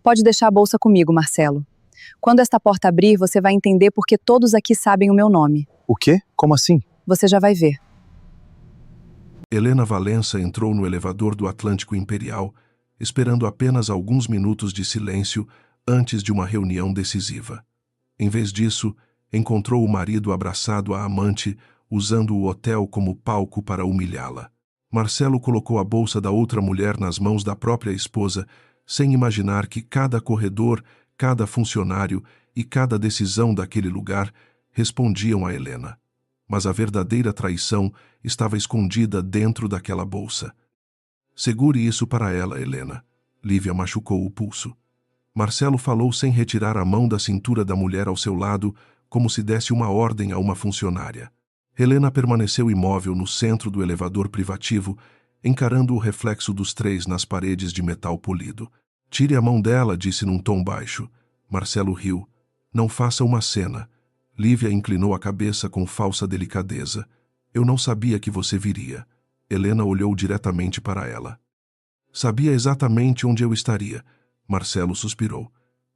Pode deixar a bolsa comigo, Marcelo. Quando esta porta abrir, você vai entender porque todos aqui sabem o meu nome. O quê? Como assim? Você já vai ver. Helena Valença entrou no elevador do Atlântico Imperial, esperando apenas alguns minutos de silêncio antes de uma reunião decisiva. Em vez disso, encontrou o marido abraçado à amante, usando o hotel como palco para humilhá-la. Marcelo colocou a bolsa da outra mulher nas mãos da própria esposa, sem imaginar que cada corredor, cada funcionário e cada decisão daquele lugar respondiam a Helena. Mas a verdadeira traição estava escondida dentro daquela bolsa. Segure isso para ela, Helena. Lívia machucou o pulso. Marcelo falou sem retirar a mão da cintura da mulher ao seu lado, como se desse uma ordem a uma funcionária. Helena permaneceu imóvel no centro do elevador privativo, encarando o reflexo dos três nas paredes de metal polido. Tire a mão dela, disse num tom baixo. Marcelo riu. Não faça uma cena. Lívia inclinou a cabeça com falsa delicadeza. Eu não sabia que você viria. Helena olhou diretamente para ela. Sabia exatamente onde eu estaria. Marcelo suspirou.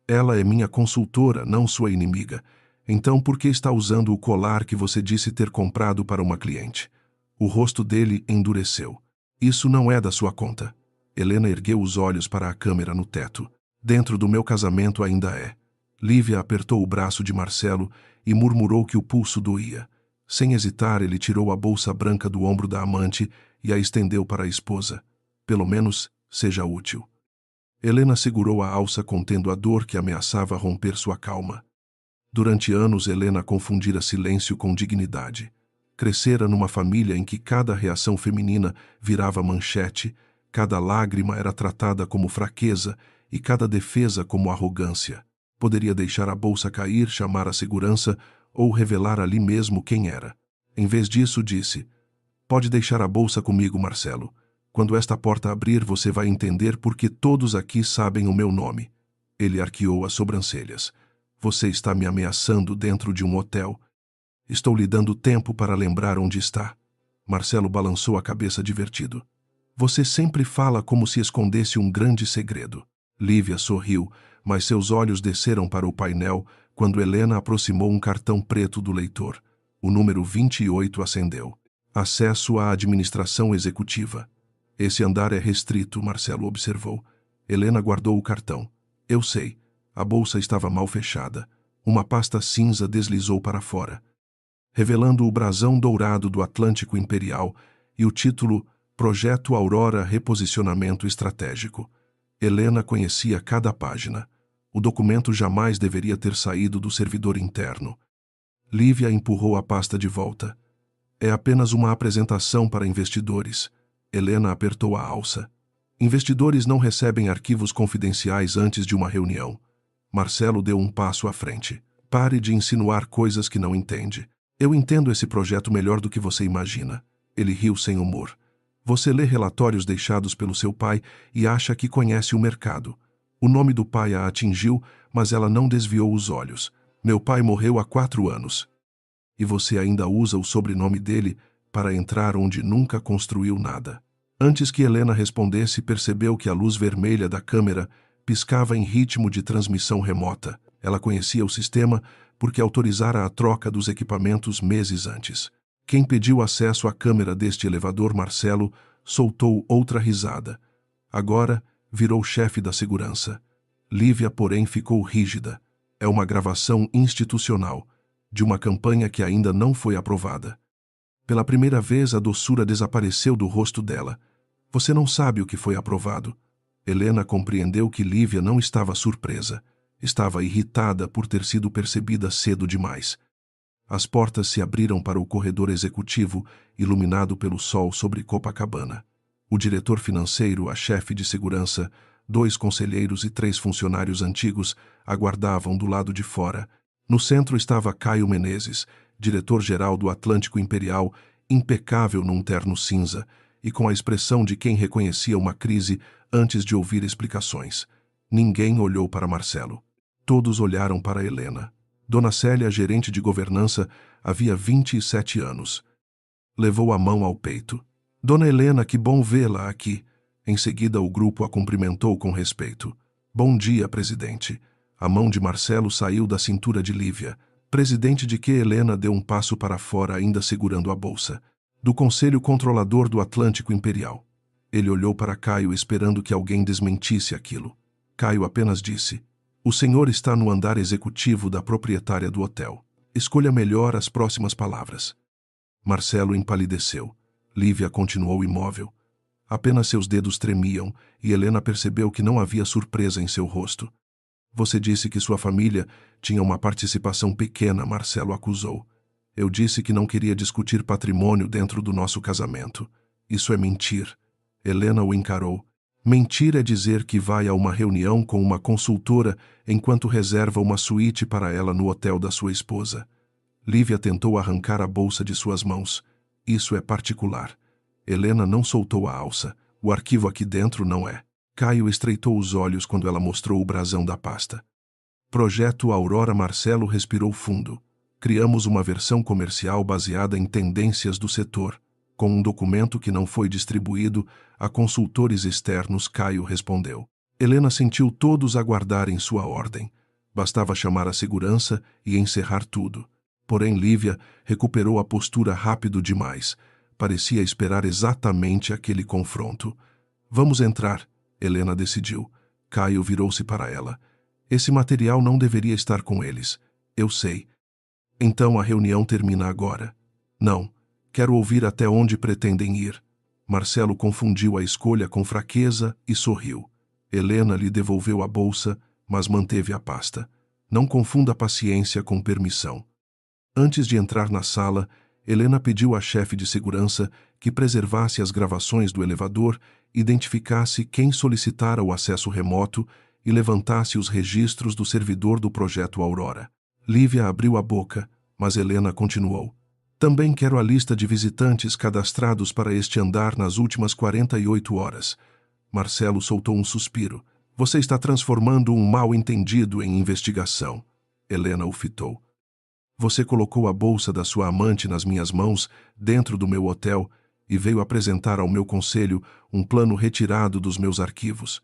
Ela é minha consultora, não sua inimiga. Então por que está usando o colar que você disse ter comprado para uma cliente? O rosto dele endureceu. Isso não é da sua conta. Helena ergueu os olhos para a câmera no teto. Dentro do meu casamento ainda é. Lívia apertou o braço de Marcelo e murmurou que o pulso doía. Sem hesitar, ele tirou a bolsa branca do ombro da amante e a estendeu para a esposa. Pelo menos, seja útil. Helena segurou a alça contendo a dor que ameaçava romper sua calma. Durante anos, Helena confundira silêncio com dignidade. Crescera numa família em que cada reação feminina virava manchete, cada lágrima era tratada como fraqueza e cada defesa como arrogância. Poderia deixar a bolsa cair, chamar a segurança ou revelar ali mesmo quem era. Em vez disso, disse: Pode deixar a bolsa comigo, Marcelo. Quando esta porta abrir, você vai entender porque todos aqui sabem o meu nome. Ele arqueou as sobrancelhas. Você está me ameaçando dentro de um hotel. Estou lhe dando tempo para lembrar onde está. Marcelo balançou a cabeça divertido. Você sempre fala como se escondesse um grande segredo. Lívia sorriu, mas seus olhos desceram para o painel quando Helena aproximou um cartão preto do leitor. O número 28 acendeu. Acesso à administração executiva. Esse andar é restrito, Marcelo observou. Helena guardou o cartão. Eu sei. A bolsa estava mal fechada. Uma pasta cinza deslizou para fora, revelando o brasão dourado do Atlântico Imperial e o título Projeto Aurora Reposicionamento Estratégico. Helena conhecia cada página. O documento jamais deveria ter saído do servidor interno. Lívia empurrou a pasta de volta. É apenas uma apresentação para investidores. Helena apertou a alça. Investidores não recebem arquivos confidenciais antes de uma reunião. Marcelo deu um passo à frente. Pare de insinuar coisas que não entende. Eu entendo esse projeto melhor do que você imagina. Ele riu sem humor. Você lê relatórios deixados pelo seu pai e acha que conhece o mercado. O nome do pai a atingiu, mas ela não desviou os olhos. Meu pai morreu há 4 anos. E você ainda usa o sobrenome dele para entrar onde nunca construiu nada. Antes que Helena respondesse, percebeu que a luz vermelha da câmera piscava em ritmo de transmissão remota. Ela conhecia o sistema porque autorizara a troca dos equipamentos meses antes. Quem pediu acesso à câmera deste elevador, Marcelo, soltou outra risada. Agora virou chefe da segurança. Lívia, porém, ficou rígida. É uma gravação institucional, de uma campanha que ainda não foi aprovada. Pela primeira vez, a doçura desapareceu do rosto dela. Você não sabe o que foi aprovado. Helena compreendeu que Lívia não estava surpresa. Estava irritada por ter sido percebida cedo demais. As portas se abriram para o corredor executivo, iluminado pelo sol sobre Copacabana. O diretor financeiro, a chefe de segurança, 2 conselheiros e 3 funcionários antigos aguardavam do lado de fora. No centro estava Caio Menezes, diretor-geral do Atlântico Imperial, impecável num terno cinza e com a expressão de quem reconhecia uma crise antes de ouvir explicações. Ninguém olhou para Marcelo. Todos olharam para Helena. Dona Célia, gerente de governança, havia 27 anos. Levou a mão ao peito. Dona Helena, que bom vê-la aqui. Em seguida, o grupo a cumprimentou com respeito. Bom dia, presidente. A mão de Marcelo saiu da cintura de Lívia, presidente de que Helena deu um passo para fora ainda segurando a bolsa. Do Conselho Controlador do Atlântico Imperial. Ele olhou para Caio esperando que alguém desmentisse aquilo. Caio apenas disse: o senhor está no andar executivo da proprietária do hotel. Escolha melhor as próximas palavras. Marcelo empalideceu. Lívia continuou imóvel. Apenas seus dedos tremiam e Helena percebeu que não havia surpresa em seu rosto. Você disse que sua família tinha uma participação pequena, Marcelo acusou. Eu disse que não queria discutir patrimônio dentro do nosso casamento. Isso é mentir. Helena o encarou. Mentir é dizer que vai a uma reunião com uma consultora enquanto reserva uma suíte para ela no hotel da sua esposa. Lívia tentou arrancar a bolsa de suas mãos. Isso é particular. Helena não soltou a alça. O arquivo aqui dentro não é. Caio estreitou os olhos quando ela mostrou o brasão da pasta. Projeto Aurora. Marcelo respirou fundo. Criamos uma versão comercial baseada em tendências do setor, com um documento que não foi distribuído a consultores externos. Caio respondeu. Helena sentiu todos aguardarem sua ordem. Bastava chamar a segurança e encerrar tudo. Porém, Lívia recuperou a postura rápido demais. Parecia esperar exatamente aquele confronto. Vamos entrar, Helena decidiu. Caio virou-se para ela. Esse material não deveria estar com eles. Eu sei. Então a reunião termina agora. Não. Quero ouvir até onde pretendem ir. Marcelo confundiu a escolha com fraqueza e sorriu. Helena lhe devolveu a bolsa, mas manteve a pasta. Não confunda paciência com permissão. Antes de entrar na sala, Helena pediu à chefe de segurança que preservasse as gravações do elevador, identificasse quem solicitara o acesso remoto e levantasse os registros do servidor do projeto Aurora. Lívia abriu a boca, mas Helena continuou. Também quero a lista de visitantes cadastrados para este andar nas últimas 48 horas. Marcelo soltou um suspiro. Você está transformando um mal-entendido em investigação. Helena o fitou. Você colocou a bolsa da sua amante nas minhas mãos, dentro do meu hotel, e veio apresentar ao meu conselho um plano retirado dos meus arquivos.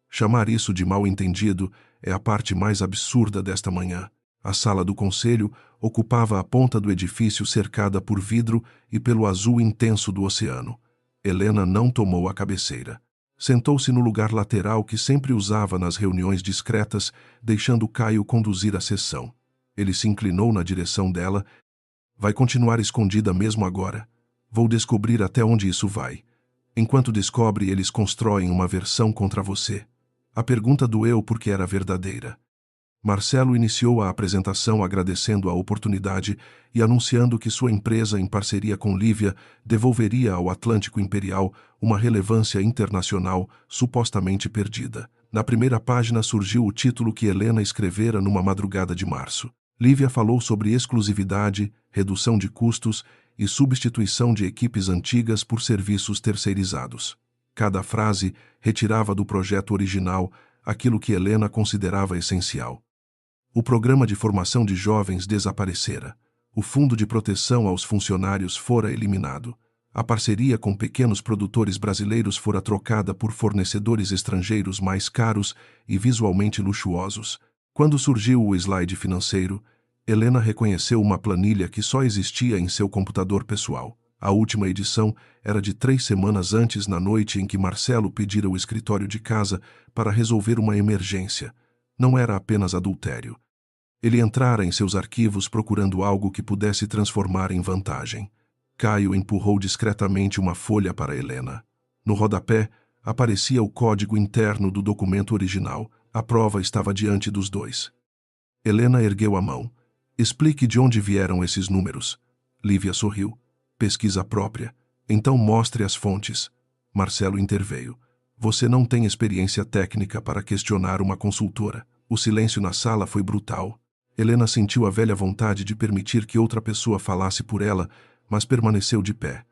Chamar isso de mal-entendido é a parte mais absurda desta manhã. A sala do conselho ocupava a ponta do edifício cercada por vidro e pelo azul intenso do oceano. Helena não tomou a cabeceira. Sentou-se no lugar lateral que sempre usava nas reuniões discretas, deixando Caio conduzir a sessão. Ele se inclinou na direção dela. Vai continuar escondida mesmo agora. Vou descobrir até onde isso vai. Enquanto descobre, eles constroem uma versão contra você. A pergunta doeu porque era verdadeira. Marcelo iniciou a apresentação agradecendo a oportunidade e anunciando que sua empresa, em parceria com Lívia, devolveria ao Atlântico Imperial uma relevância internacional supostamente perdida. Na primeira página surgiu o título que Helena escrevera numa madrugada de março. Lívia falou sobre exclusividade, redução de custos e substituição de equipes antigas por serviços terceirizados. Cada frase retirava do projeto original aquilo que Helena considerava essencial. O programa de formação de jovens desaparecera. O fundo de proteção aos funcionários fora eliminado. A parceria com pequenos produtores brasileiros fora trocada por fornecedores estrangeiros mais caros e visualmente luxuosos. Quando surgiu o slide financeiro, Helena reconheceu uma planilha que só existia em seu computador pessoal. A última edição era de 3 semanas antes, na noite em que Marcelo pedira o escritório de casa para resolver uma emergência. Não era apenas adultério. Ele entrara em seus arquivos procurando algo que pudesse transformar em vantagem. Caio empurrou discretamente uma folha para Helena. No rodapé, aparecia o código interno do documento original. A prova estava diante dos dois. Helena ergueu a mão. Explique de onde vieram esses números. Lívia sorriu. Pesquisa própria. Então mostre as fontes. Marcelo interveio. Você não tem experiência técnica para questionar uma consultora. O silêncio na sala foi brutal. Helena sentiu a velha vontade de permitir que outra pessoa falasse por ela, mas permaneceu de pé.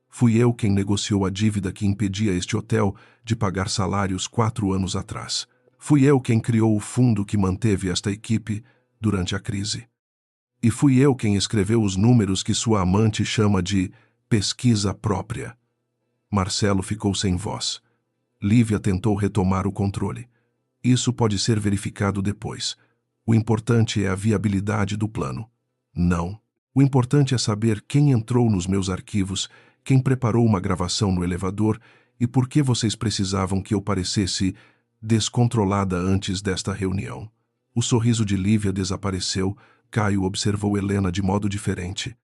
Fui eu quem negociou a dívida que impedia este hotel de pagar salários 4 anos atrás. Fui eu quem criou o fundo que manteve esta equipe durante a crise. E fui eu quem escreveu os números que sua amante chama de pesquisa própria. Marcelo ficou sem voz. Lívia tentou retomar o controle. Isso pode ser verificado depois. O importante é a viabilidade do plano. Não. O importante é saber quem entrou nos meus arquivos, quem preparou uma gravação no elevador e por que vocês precisavam que eu parecesse descontrolada antes desta reunião. O sorriso de Lívia desapareceu. Caio observou Helena de modo diferente.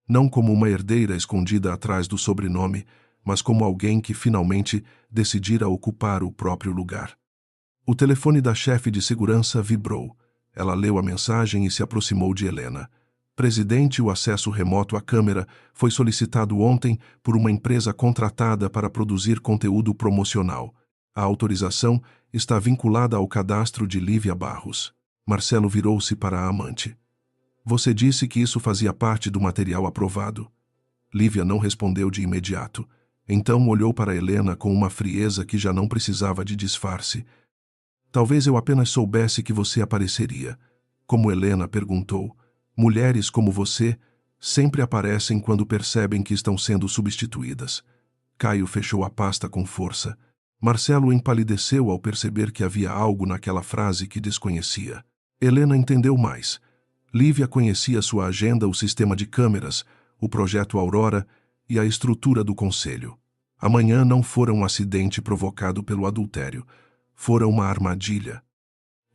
Não como uma herdeira escondida atrás do sobrenome, mas como alguém que finalmente decidira ocupar o próprio lugar. O telefone da chefe de segurança vibrou. Ela leu a mensagem e se aproximou de Helena. Presidente, o acesso remoto à câmera foi solicitado ontem por uma empresa contratada para produzir conteúdo promocional. A autorização está vinculada ao cadastro de Lívia Barros. Marcelo virou-se para a amante. Você disse que isso fazia parte do material aprovado. Lívia não respondeu de imediato. Então olhou para Helena com uma frieza que já não precisava de disfarce. Talvez eu apenas soubesse que você apareceria. Como Helena perguntou, mulheres como você sempre aparecem quando percebem que estão sendo substituídas. Caio fechou a pasta com força. Marcelo empalideceu ao perceber que havia algo naquela frase que desconhecia. Helena entendeu mais. Lívia conhecia sua agenda, o sistema de câmeras, o projeto Aurora e a estrutura do conselho. Amanhã não fora um acidente provocado pelo adultério. Fora uma armadilha.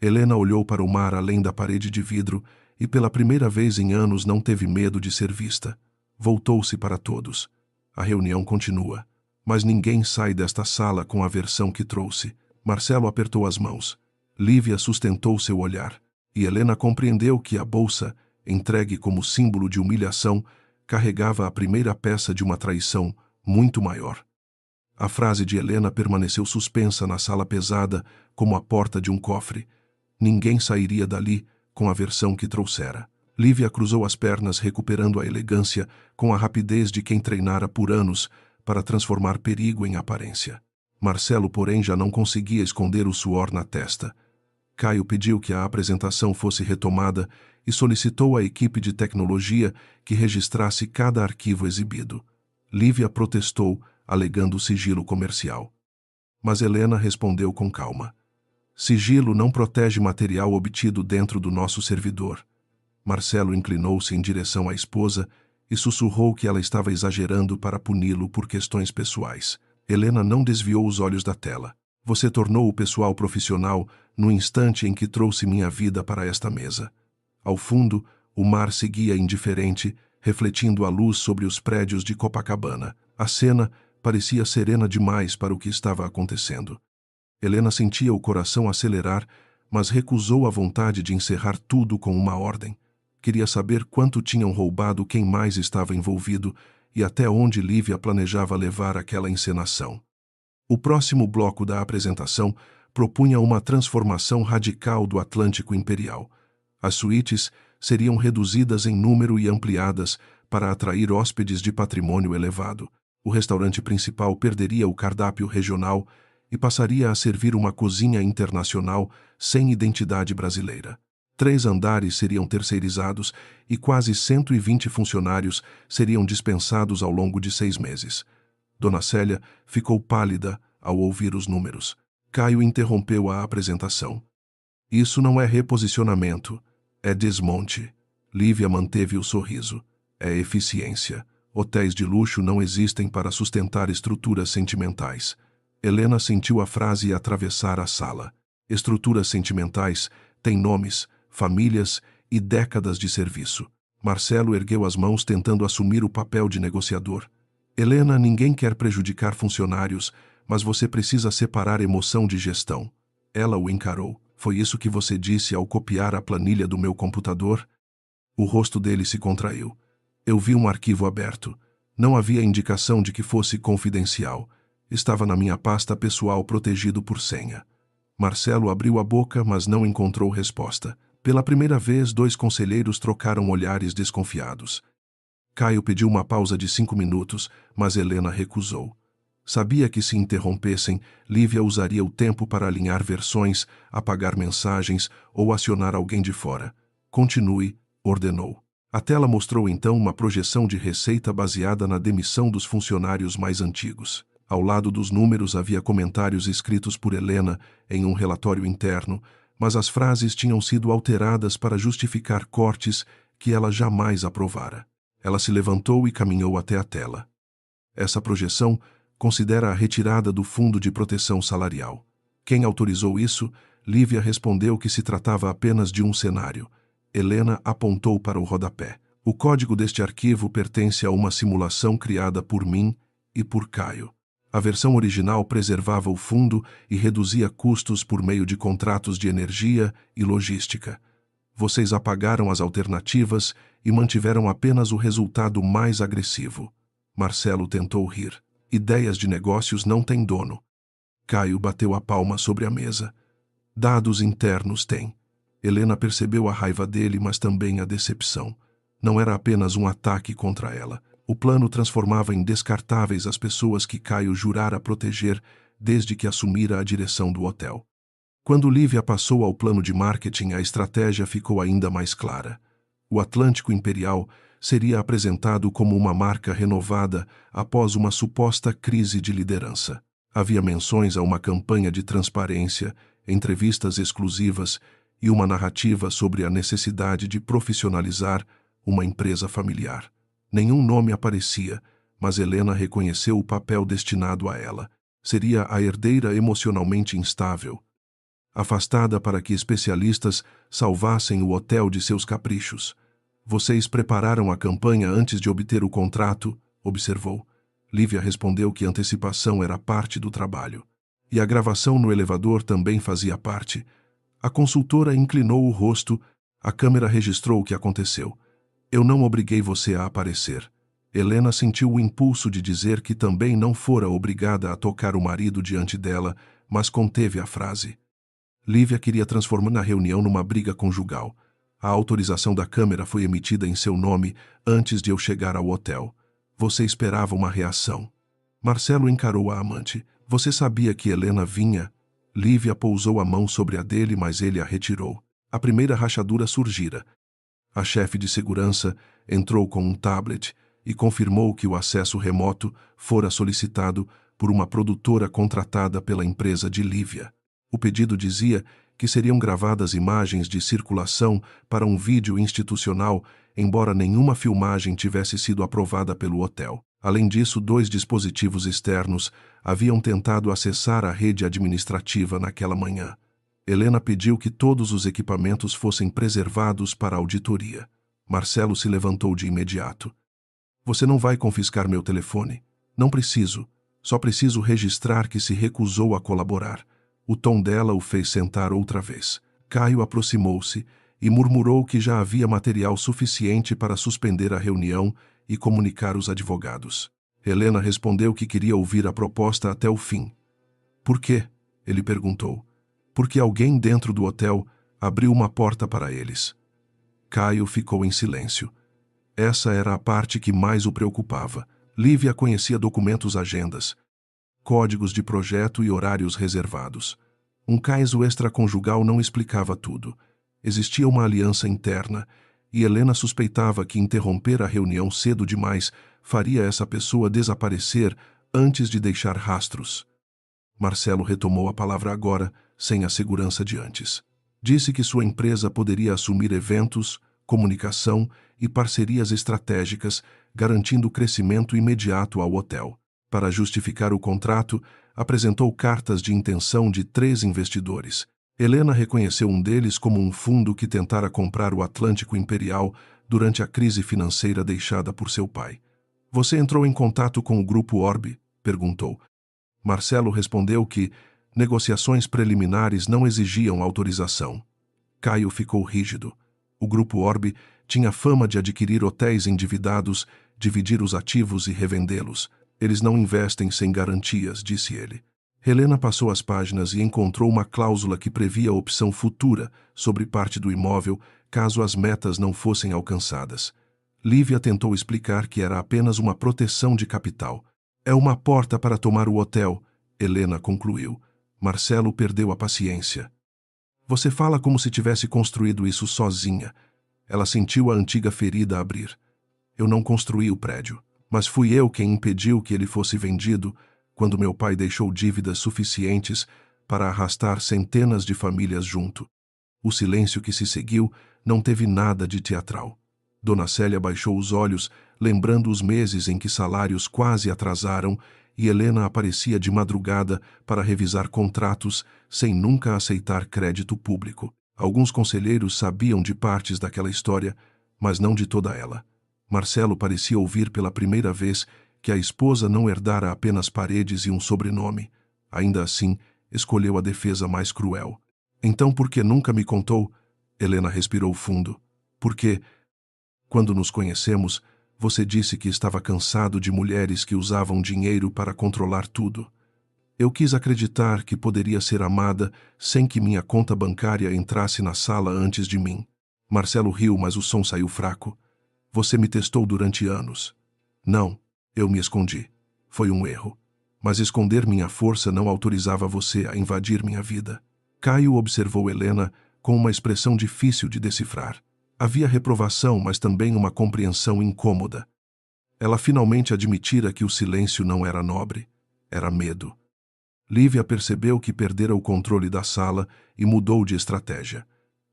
Helena olhou para o mar além da parede de vidro e pela primeira vez em anos não teve medo de ser vista. Voltou-se para todos. A reunião continua. Mas ninguém sai desta sala com a versão que trouxe. Marcelo apertou as mãos. Lívia sustentou seu olhar. E Helena compreendeu que a bolsa, entregue como símbolo de humilhação, carregava a primeira peça de uma traição muito maior. A frase de Helena permaneceu suspensa na sala pesada, como a porta de um cofre. Ninguém sairia dali com a versão que trouxera. Lívia cruzou as pernas, recuperando a elegância, com a rapidez de quem treinara por anos para transformar perigo em aparência. Marcelo, porém, já não conseguia esconder o suor na testa. Caio pediu que a apresentação fosse retomada e solicitou à equipe de tecnologia que registrasse cada arquivo exibido. Lívia protestou, alegando sigilo comercial. Mas Helena respondeu com calma. Sigilo não protege material obtido dentro do nosso servidor. Marcelo inclinou-se em direção à esposa e sussurrou que ela estava exagerando para puni-lo por questões pessoais. Helena não desviou os olhos da tela. Você tornou o pessoal profissional no instante em que trouxe minha vida para esta mesa. Ao fundo, o mar seguia indiferente, refletindo a luz sobre os prédios de Copacabana. A cena parecia serena demais para o que estava acontecendo. Helena sentia o coração acelerar, mas recusou a vontade de encerrar tudo com uma ordem. Queria saber quanto tinham roubado, quem mais estava envolvido e até onde Lívia planejava levar aquela encenação. O próximo bloco da apresentação propunha uma transformação radical do Atlântico Imperial. As suítes seriam reduzidas em número e ampliadas para atrair hóspedes de patrimônio elevado. O restaurante principal perderia o cardápio regional e passaria a servir uma cozinha internacional sem identidade brasileira. 3 andares seriam terceirizados e quase 120 funcionários seriam dispensados ao longo de 6 meses. Dona Célia ficou pálida ao ouvir os números. Caio interrompeu a apresentação. Isso não é reposicionamento, é desmonte. Lívia manteve o sorriso. É eficiência. Hotéis de luxo não existem para sustentar estruturas sentimentais. Helena sentiu a frase atravessar a sala. Estruturas sentimentais têm nomes, famílias e décadas de serviço. Marcelo ergueu as mãos tentando assumir o papel de negociador. Helena, ninguém quer prejudicar funcionários, mas você precisa separar emoção de gestão. Ela o encarou. Foi isso que você disse ao copiar a planilha do meu computador? O rosto dele se contraiu. Eu vi um arquivo aberto. Não havia indicação de que fosse confidencial. Estava na minha pasta pessoal protegido por senha. Marcelo abriu a boca, mas não encontrou resposta. Pela primeira vez, 2 conselheiros trocaram olhares desconfiados. Caio pediu uma pausa de 5 minutos, mas Helena recusou. Sabia que se interrompessem, Lívia usaria o tempo para alinhar versões, apagar mensagens ou acionar alguém de fora. Continue, ordenou. A tela mostrou então uma projeção de receita baseada na demissão dos funcionários mais antigos. Ao lado dos números havia comentários escritos por Helena em um relatório interno, mas as frases tinham sido alteradas para justificar cortes que ela jamais aprovara. Ela se levantou e caminhou até a tela. Essa projeção considera a retirada do Fundo de Proteção Salarial. Quem autorizou isso? Lívia respondeu que se tratava apenas de um cenário. Helena apontou para o rodapé. O código deste arquivo pertence a uma simulação criada por mim e por Caio. A versão original preservava o fundo e reduzia custos por meio de contratos de energia e logística. Vocês apagaram as alternativas e mantiveram apenas o resultado mais agressivo. Marcelo tentou rir. Ideias de negócios não têm dono. Caio bateu a palma sobre a mesa. Dados internos têm. Helena percebeu a raiva dele, mas também a decepção. Não era apenas um ataque contra ela. O plano transformava em descartáveis as pessoas que Caio jurara proteger desde que assumira a direção do hotel. Quando Lívia passou ao plano de marketing, a estratégia ficou ainda mais clara. O Atlântico Imperial seria apresentado como uma marca renovada após uma suposta crise de liderança. Havia menções a uma campanha de transparência, entrevistas exclusivas e uma narrativa sobre a necessidade de profissionalizar uma empresa familiar. Nenhum nome aparecia, mas Helena reconheceu o papel destinado a ela. Seria a herdeira emocionalmente instável, afastada para que especialistas salvassem o hotel de seus caprichos. Vocês prepararam a campanha antes de obter o contrato, observou. Lívia respondeu que antecipação era parte do trabalho. E a gravação no elevador também fazia parte. A consultora inclinou o rosto. A câmera registrou o que aconteceu. Eu não obriguei você a aparecer. Helena sentiu o impulso de dizer que também não fora obrigada a tocar o marido diante dela, mas conteve a frase. Lívia queria transformar a reunião numa briga conjugal. A autorização da câmera foi emitida em seu nome antes de eu chegar ao hotel. Você esperava uma reação. Marcelo encarou a amante. Você sabia que Helena vinha? Lívia pousou a mão sobre a dele, mas ele a retirou. A primeira rachadura surgira. A chefe de segurança entrou com um tablet e confirmou que o acesso remoto fora solicitado por uma produtora contratada pela empresa de Lívia. O pedido dizia que seriam gravadas imagens de circulação para um vídeo institucional, embora nenhuma filmagem tivesse sido aprovada pelo hotel. Além disso, 2 dispositivos externos haviam tentado acessar a rede administrativa naquela manhã. Helena pediu que todos os equipamentos fossem preservados para a auditoria. Marcelo se levantou de imediato. Você não vai confiscar meu telefone? Não preciso. Só preciso registrar que se recusou a colaborar. O tom dela o fez sentar outra vez. Caio aproximou-se e murmurou que já havia material suficiente para suspender a reunião e comunicar os advogados. Helena respondeu que queria ouvir a proposta até o fim. Por quê? Ele perguntou. Porque alguém dentro do hotel abriu uma porta para eles. Caio ficou em silêncio. Essa era a parte que mais o preocupava. Lívia conhecia documentos, agendas, códigos de projeto e horários reservados. Um caso extraconjugal não explicava tudo. Existia uma aliança interna, e Helena suspeitava que interromper a reunião cedo demais faria essa pessoa desaparecer antes de deixar rastros. Marcelo retomou a palavra agora, sem a segurança de antes. Disse que sua empresa poderia assumir eventos, comunicação e parcerias estratégicas, garantindo crescimento imediato ao hotel. Para justificar o contrato, apresentou cartas de intenção de 3 investidores. Helena reconheceu um deles como um fundo que tentara comprar o Atlântico Imperial durante a crise financeira deixada por seu pai. Você entrou em contato com o Grupo Orbe? Perguntou. Marcelo respondeu que negociações preliminares não exigiam autorização. Caio ficou rígido. O Grupo Orbe tinha fama de adquirir hotéis endividados, dividir os ativos e revendê-los. Eles não investem sem garantias, disse ele. Helena passou as páginas e encontrou uma cláusula que previa a opção futura sobre parte do imóvel caso as metas não fossem alcançadas. Lívia tentou explicar que era apenas uma proteção de capital. É uma porta para tomar o hotel, Helena concluiu. Marcelo perdeu a paciência. Você fala como se tivesse construído isso sozinha. Ela sentiu a antiga ferida abrir. Eu não construí o prédio, mas fui eu quem impediu que ele fosse vendido quando meu pai deixou dívidas suficientes para arrastar centenas de famílias junto. O silêncio que se seguiu não teve nada de teatral. Dona Célia baixou os olhos, lembrando os meses em que salários quase atrasaram e Helena aparecia de madrugada para revisar contratos sem nunca aceitar crédito público. Alguns conselheiros sabiam de partes daquela história, mas não de toda ela. Marcelo parecia ouvir pela primeira vez que a esposa não herdara apenas paredes e um sobrenome. Ainda assim, escolheu a defesa mais cruel. Então por que nunca me contou? Helena respirou fundo. Porque, quando nos conhecemos, você disse que estava cansado de mulheres que usavam dinheiro para controlar tudo. Eu quis acreditar que poderia ser amada sem que minha conta bancária entrasse na sala antes de mim. Marcelo riu, mas o som saiu fraco. Você me testou durante anos. Não, eu me escondi. Foi um erro. Mas esconder minha força não autorizava você a invadir minha vida. Caio observou Helena com uma expressão difícil de decifrar. Havia reprovação, mas também uma compreensão incômoda. Ela finalmente admitira que o silêncio não era nobre, era medo. Lívia percebeu que perdera o controle da sala e mudou de estratégia.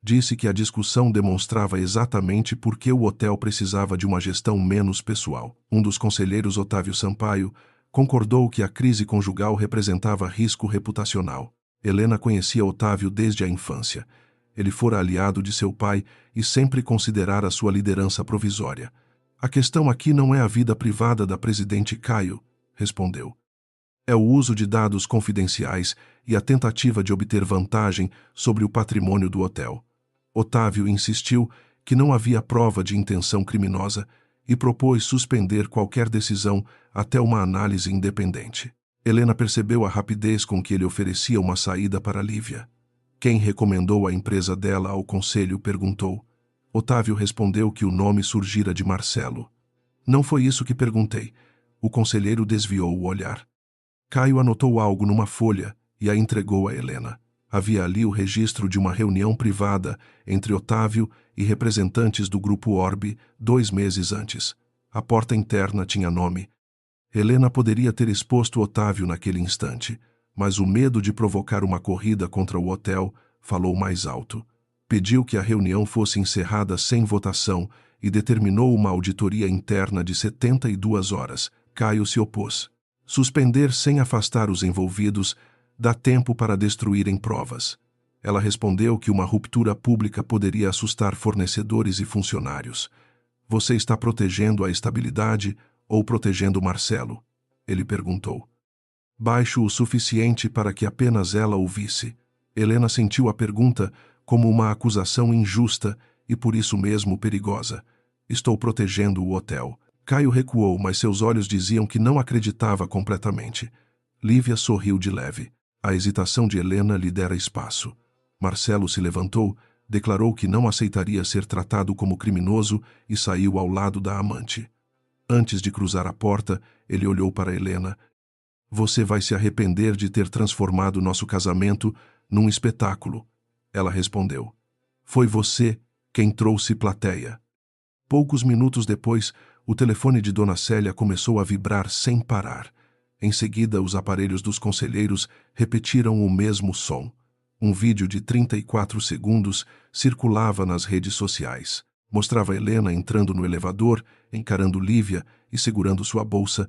Disse que a discussão demonstrava exatamente por que o hotel precisava de uma gestão menos pessoal. Um dos conselheiros, Otávio Sampaio, concordou que a crise conjugal representava risco reputacional. Helena conhecia Otávio desde a infância. Ele fora aliado de seu pai e sempre considerara sua liderança provisória. A questão aqui não é a vida privada da presidente Caio, respondeu. É o uso de dados confidenciais e a tentativa de obter vantagem sobre o patrimônio do hotel. Otávio insistiu que não havia prova de intenção criminosa e propôs suspender qualquer decisão até uma análise independente. Helena percebeu a rapidez com que ele oferecia uma saída para Lívia. Quem recomendou a empresa dela ao conselho? Perguntou. Otávio respondeu que o nome surgira de Marcelo. Não foi isso que perguntei. O conselheiro desviou o olhar. Caio anotou algo numa folha e a entregou a Helena. Havia ali o registro de uma reunião privada entre Otávio e representantes do Grupo Orbe 2 meses antes. A porta interna tinha nome. Helena poderia ter exposto Otávio naquele instante, mas o medo de provocar uma corrida contra o hotel falou mais alto. Pediu que a reunião fosse encerrada sem votação e determinou uma auditoria interna de 72 horas. Caio se opôs. Suspender sem afastar os envolvidos dá tempo para destruírem provas. Ela respondeu que uma ruptura pública poderia assustar fornecedores e funcionários. Você está protegendo a estabilidade ou protegendo Marcelo? Ele perguntou. Baixo o suficiente para que apenas ela ouvisse. Helena sentiu a pergunta como uma acusação injusta e por isso mesmo perigosa. Estou protegendo o hotel. Caio recuou, mas seus olhos diziam que não acreditava completamente. Lívia sorriu de leve. A hesitação de Helena lhe dera espaço. Marcelo se levantou, declarou que não aceitaria ser tratado como criminoso e saiu ao lado da amante. Antes de cruzar a porta, ele olhou para Helena. Você vai se arrepender de ter transformado nosso casamento num espetáculo. Ela respondeu. Foi você quem trouxe plateia. Poucos minutos depois, o telefone de Dona Célia começou a vibrar sem parar. Em seguida, os aparelhos dos conselheiros repetiram o mesmo som. Um vídeo de 34 segundos circulava nas redes sociais. Mostrava Helena entrando no elevador, encarando Lívia e segurando sua bolsa,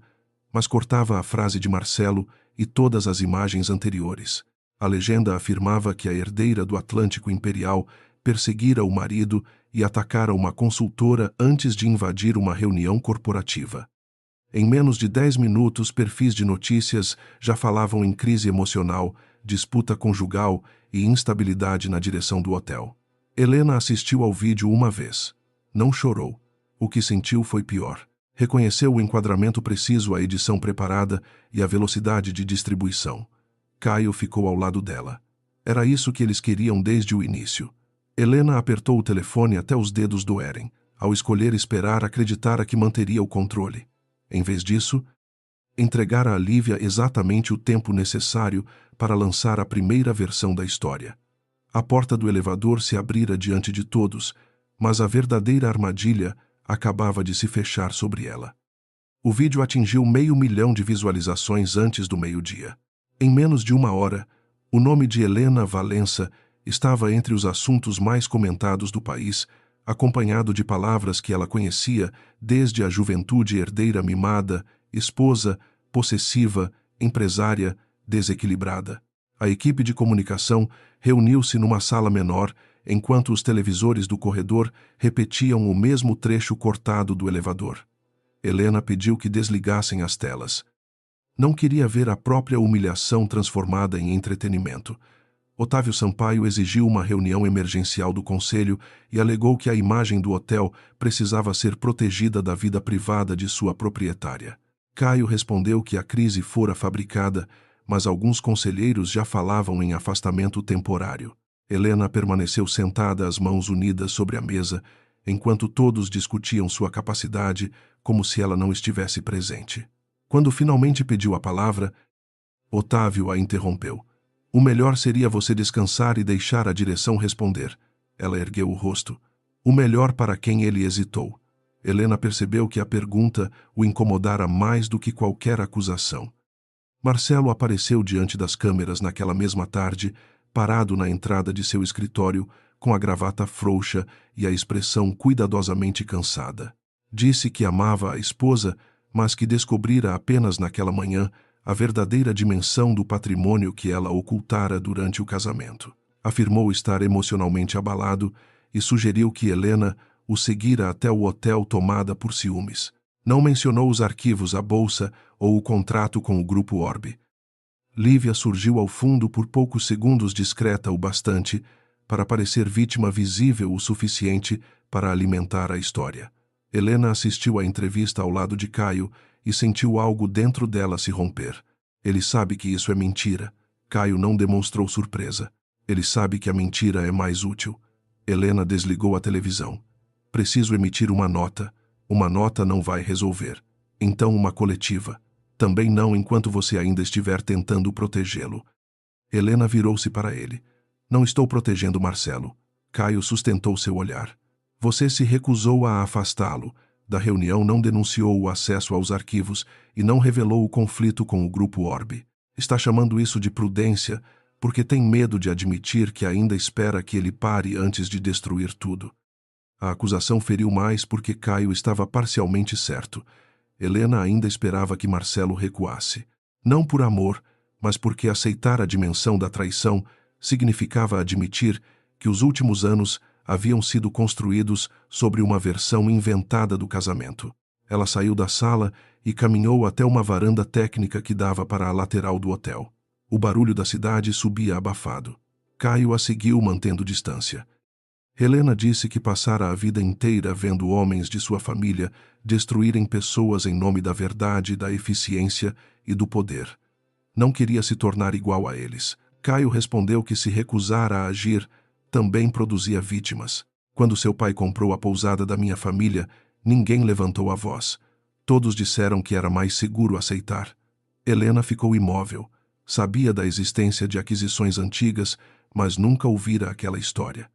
mas cortava a frase de Marcelo e todas as imagens anteriores. A legenda afirmava que a herdeira do Atlântico Imperial perseguira o marido e atacara uma consultora antes de invadir uma reunião corporativa. Em menos de 10 minutos, perfis de notícias já falavam em crise emocional, disputa conjugal e instabilidade na direção do hotel. Helena assistiu ao vídeo uma vez. Não chorou. O que sentiu foi pior. Reconheceu o enquadramento preciso, a edição preparada e a velocidade de distribuição. Caio ficou ao lado dela. Era isso que eles queriam desde o início. Helena apertou o telefone até os dedos doerem. Ao escolher esperar, acreditara que manteria o controle. Em vez disso, entregara a Lívia exatamente o tempo necessário para lançar a primeira versão da história. A porta do elevador se abrira diante de todos, mas a verdadeira armadilha acabava de se fechar sobre ela. O vídeo atingiu 500 mil de visualizações antes do meio-dia. Em menos de uma hora, o nome de Helena Valença estava entre os assuntos mais comentados do país, acompanhado de palavras que ela conhecia desde a juventude: herdeira mimada, esposa, possessiva, empresária, desequilibrada. A equipe de comunicação reuniu-se numa sala menor, enquanto os televisores do corredor repetiam o mesmo trecho cortado do elevador. Helena pediu que desligassem as telas. Não queria ver a própria humilhação transformada em entretenimento. Otávio Sampaio exigiu uma reunião emergencial do conselho e alegou que a imagem do hotel precisava ser protegida da vida privada de sua proprietária. Caio respondeu que a crise fora fabricada, mas alguns conselheiros já falavam em afastamento temporário. Helena permaneceu sentada, as mãos unidas sobre a mesa, enquanto todos discutiam sua capacidade, como se ela não estivesse presente. Quando finalmente pediu a palavra, Otávio a interrompeu. O melhor seria você descansar e deixar a direção responder. Ela ergueu o rosto. O melhor para quem ele hesitou. Helena percebeu que a pergunta o incomodara mais do que qualquer acusação. Marcelo apareceu diante das câmeras naquela mesma tarde, parado na entrada de seu escritório, com a gravata frouxa e a expressão cuidadosamente cansada. Disse que amava a esposa, mas que descobrira apenas naquela manhã a verdadeira dimensão do patrimônio que ela ocultara durante o casamento. Afirmou estar emocionalmente abalado e sugeriu que Helena o seguira até o hotel, tomada por ciúmes. Não mencionou os arquivos, a bolsa ou o contrato com o Grupo Orbe. Lívia surgiu ao fundo por poucos segundos, discreta o bastante para parecer vítima visível o suficiente para alimentar a história. Helena assistiu à entrevista ao lado de Caio e sentiu algo dentro dela se romper. Ele sabe que isso é mentira. Caio não demonstrou surpresa. Ele sabe que a mentira é mais útil. Helena desligou a televisão. Preciso emitir uma nota. Uma nota não vai resolver. Então uma coletiva. Também não enquanto você ainda estiver tentando protegê-lo. Helena virou-se para ele. Não estou protegendo Marcelo. Caio sustentou seu olhar. Você se recusou a afastá-lo. Da reunião não denunciou o acesso aos arquivos e não revelou o conflito com o Grupo Orbe. Está chamando isso de prudência porque tem medo de admitir que ainda espera que ele pare antes de destruir tudo. A acusação feriu mais porque Caio estava parcialmente certo. Helena ainda esperava que Marcelo recuasse. Não por amor, mas porque aceitar a dimensão da traição significava admitir que os últimos anos haviam sido construídos sobre uma versão inventada do casamento. Ela saiu da sala e caminhou até uma varanda técnica que dava para a lateral do hotel. O barulho da cidade subia abafado. Caio a seguiu, mantendo distância. Helena disse que passara a vida inteira vendo homens de sua família destruírem pessoas em nome da verdade, da eficiência e do poder. Não queria se tornar igual a eles. Caio respondeu que se recusar a agir também produzia vítimas. Quando seu pai comprou a pousada da minha família, ninguém levantou a voz. Todos disseram que era mais seguro aceitar. Helena ficou imóvel. Sabia da existência de aquisições antigas, mas nunca ouvira aquela história.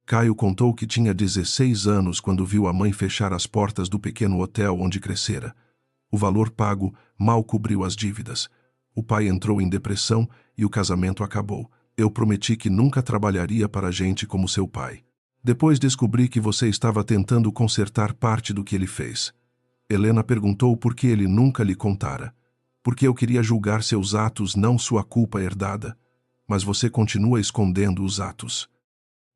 Caio contou que tinha 16 anos quando viu a mãe fechar as portas do pequeno hotel onde crescera. O valor pago mal cobriu as dívidas. O pai entrou em depressão e o casamento acabou. Eu prometi que nunca trabalharia para gente como seu pai. Depois descobri que você estava tentando consertar parte do que ele fez. Helena perguntou por que ele nunca lhe contara. Porque eu queria julgar seus atos, não sua culpa herdada. Mas você continua escondendo os atos.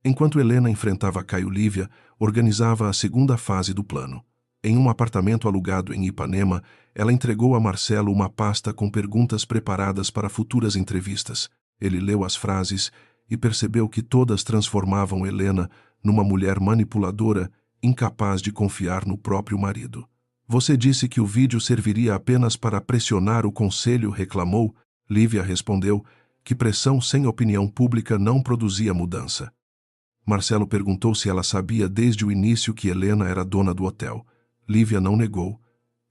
Enquanto Helena enfrentava Caio, Lívia organizava a segunda fase do plano. Em um apartamento alugado em Ipanema, ela entregou a Marcelo uma pasta com perguntas preparadas para futuras entrevistas. Ele leu as frases e percebeu que todas transformavam Helena numa mulher manipuladora, incapaz de confiar no próprio marido. Você disse que o vídeo serviria apenas para pressionar o conselho, reclamou. Lívia respondeu que pressão sem opinião pública não produzia mudança. Marcelo perguntou se ela sabia desde o início que Helena era dona do hotel. Lívia não negou.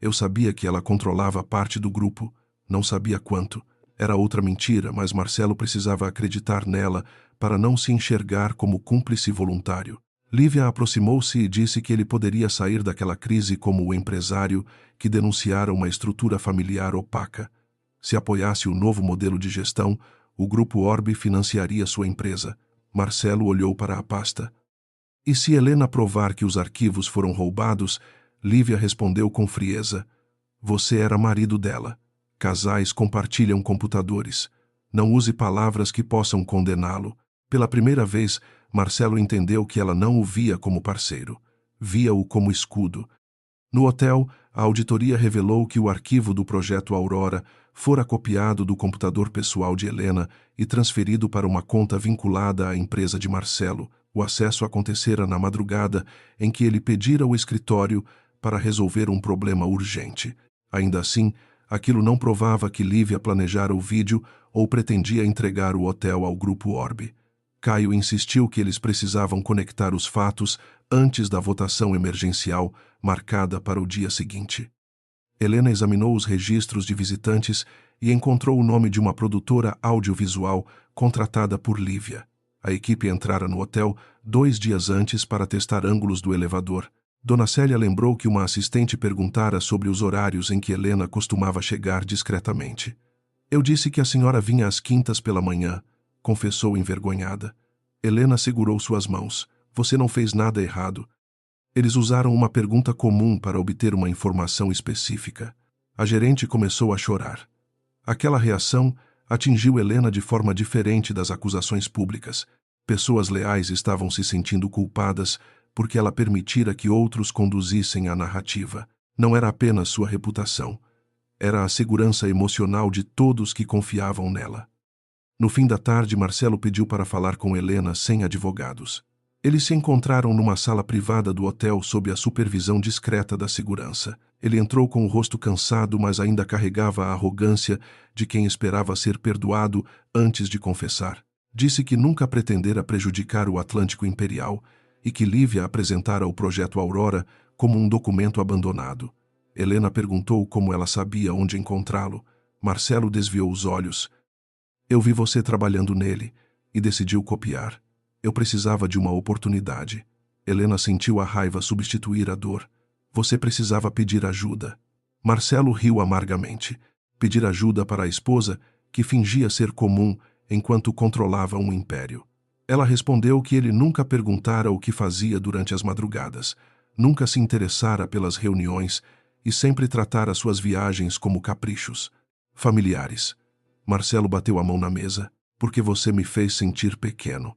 Eu sabia que ela controlava parte do grupo, não sabia quanto. Era outra mentira, mas Marcelo precisava acreditar nela para não se enxergar como cúmplice voluntário. Lívia aproximou-se e disse que ele poderia sair daquela crise como o empresário que denunciara uma estrutura familiar opaca. Se apoiasse o novo modelo de gestão, o Grupo Orbe financiaria sua empresa. Marcelo olhou para a pasta. E se Helena provar que os arquivos foram roubados, Lívia respondeu com frieza. Você era marido dela. Casais compartilham computadores. Não use palavras que possam condená-lo. Pela primeira vez, Marcelo entendeu que ela não o via como parceiro. Via-o como escudo. No hotel, a auditoria revelou que o arquivo do projeto Aurora fora copiado do computador pessoal de Helena e transferido para uma conta vinculada à empresa de Marcelo. O acesso acontecera na madrugada em que ele pedira o escritório para resolver um problema urgente. Ainda assim, aquilo não provava que Lívia planejara o vídeo ou pretendia entregar o hotel ao Grupo Orbe. Caio insistiu que eles precisavam conectar os fatos antes da votação emergencial marcada para o dia seguinte. Helena examinou os registros de visitantes e encontrou o nome de uma produtora audiovisual contratada por Lívia. A equipe entrara no hotel 2 dias antes para testar ângulos do elevador. Dona Célia lembrou que uma assistente perguntara sobre os horários em que Helena costumava chegar discretamente. Eu disse que a senhora vinha às quintas pela manhã, confessou envergonhada. Helena segurou suas mãos. Você não fez nada errado. Eles usaram uma pergunta comum para obter uma informação específica. A gerente começou a chorar. Aquela reação atingiu Helena de forma diferente das acusações públicas. Pessoas leais estavam se sentindo culpadas porque ela permitira que outros conduzissem a narrativa. Não era apenas sua reputação. Era a segurança emocional de todos que confiavam nela. No fim da tarde, Marcelo pediu para falar com Helena sem advogados. Eles se encontraram numa sala privada do hotel sob a supervisão discreta da segurança. Ele entrou com o rosto cansado, mas ainda carregava a arrogância de quem esperava ser perdoado antes de confessar. Disse que nunca pretendera prejudicar o Atlântico Imperial e que Lívia apresentara o projeto Aurora como um documento abandonado. Helena perguntou como ela sabia onde encontrá-lo. Marcelo desviou os olhos. Eu vi você trabalhando nele e decidiu copiar. Eu precisava de uma oportunidade. Helena sentiu a raiva substituir a dor. Você precisava pedir ajuda. Marcelo riu amargamente. Pedir ajuda para a esposa, que fingia ser comum enquanto controlava um império. Ela respondeu que ele nunca perguntara o que fazia durante as madrugadas, nunca se interessara pelas reuniões e sempre tratara suas viagens como caprichos familiares. Marcelo bateu a mão na mesa. Porque você me fez sentir pequeno.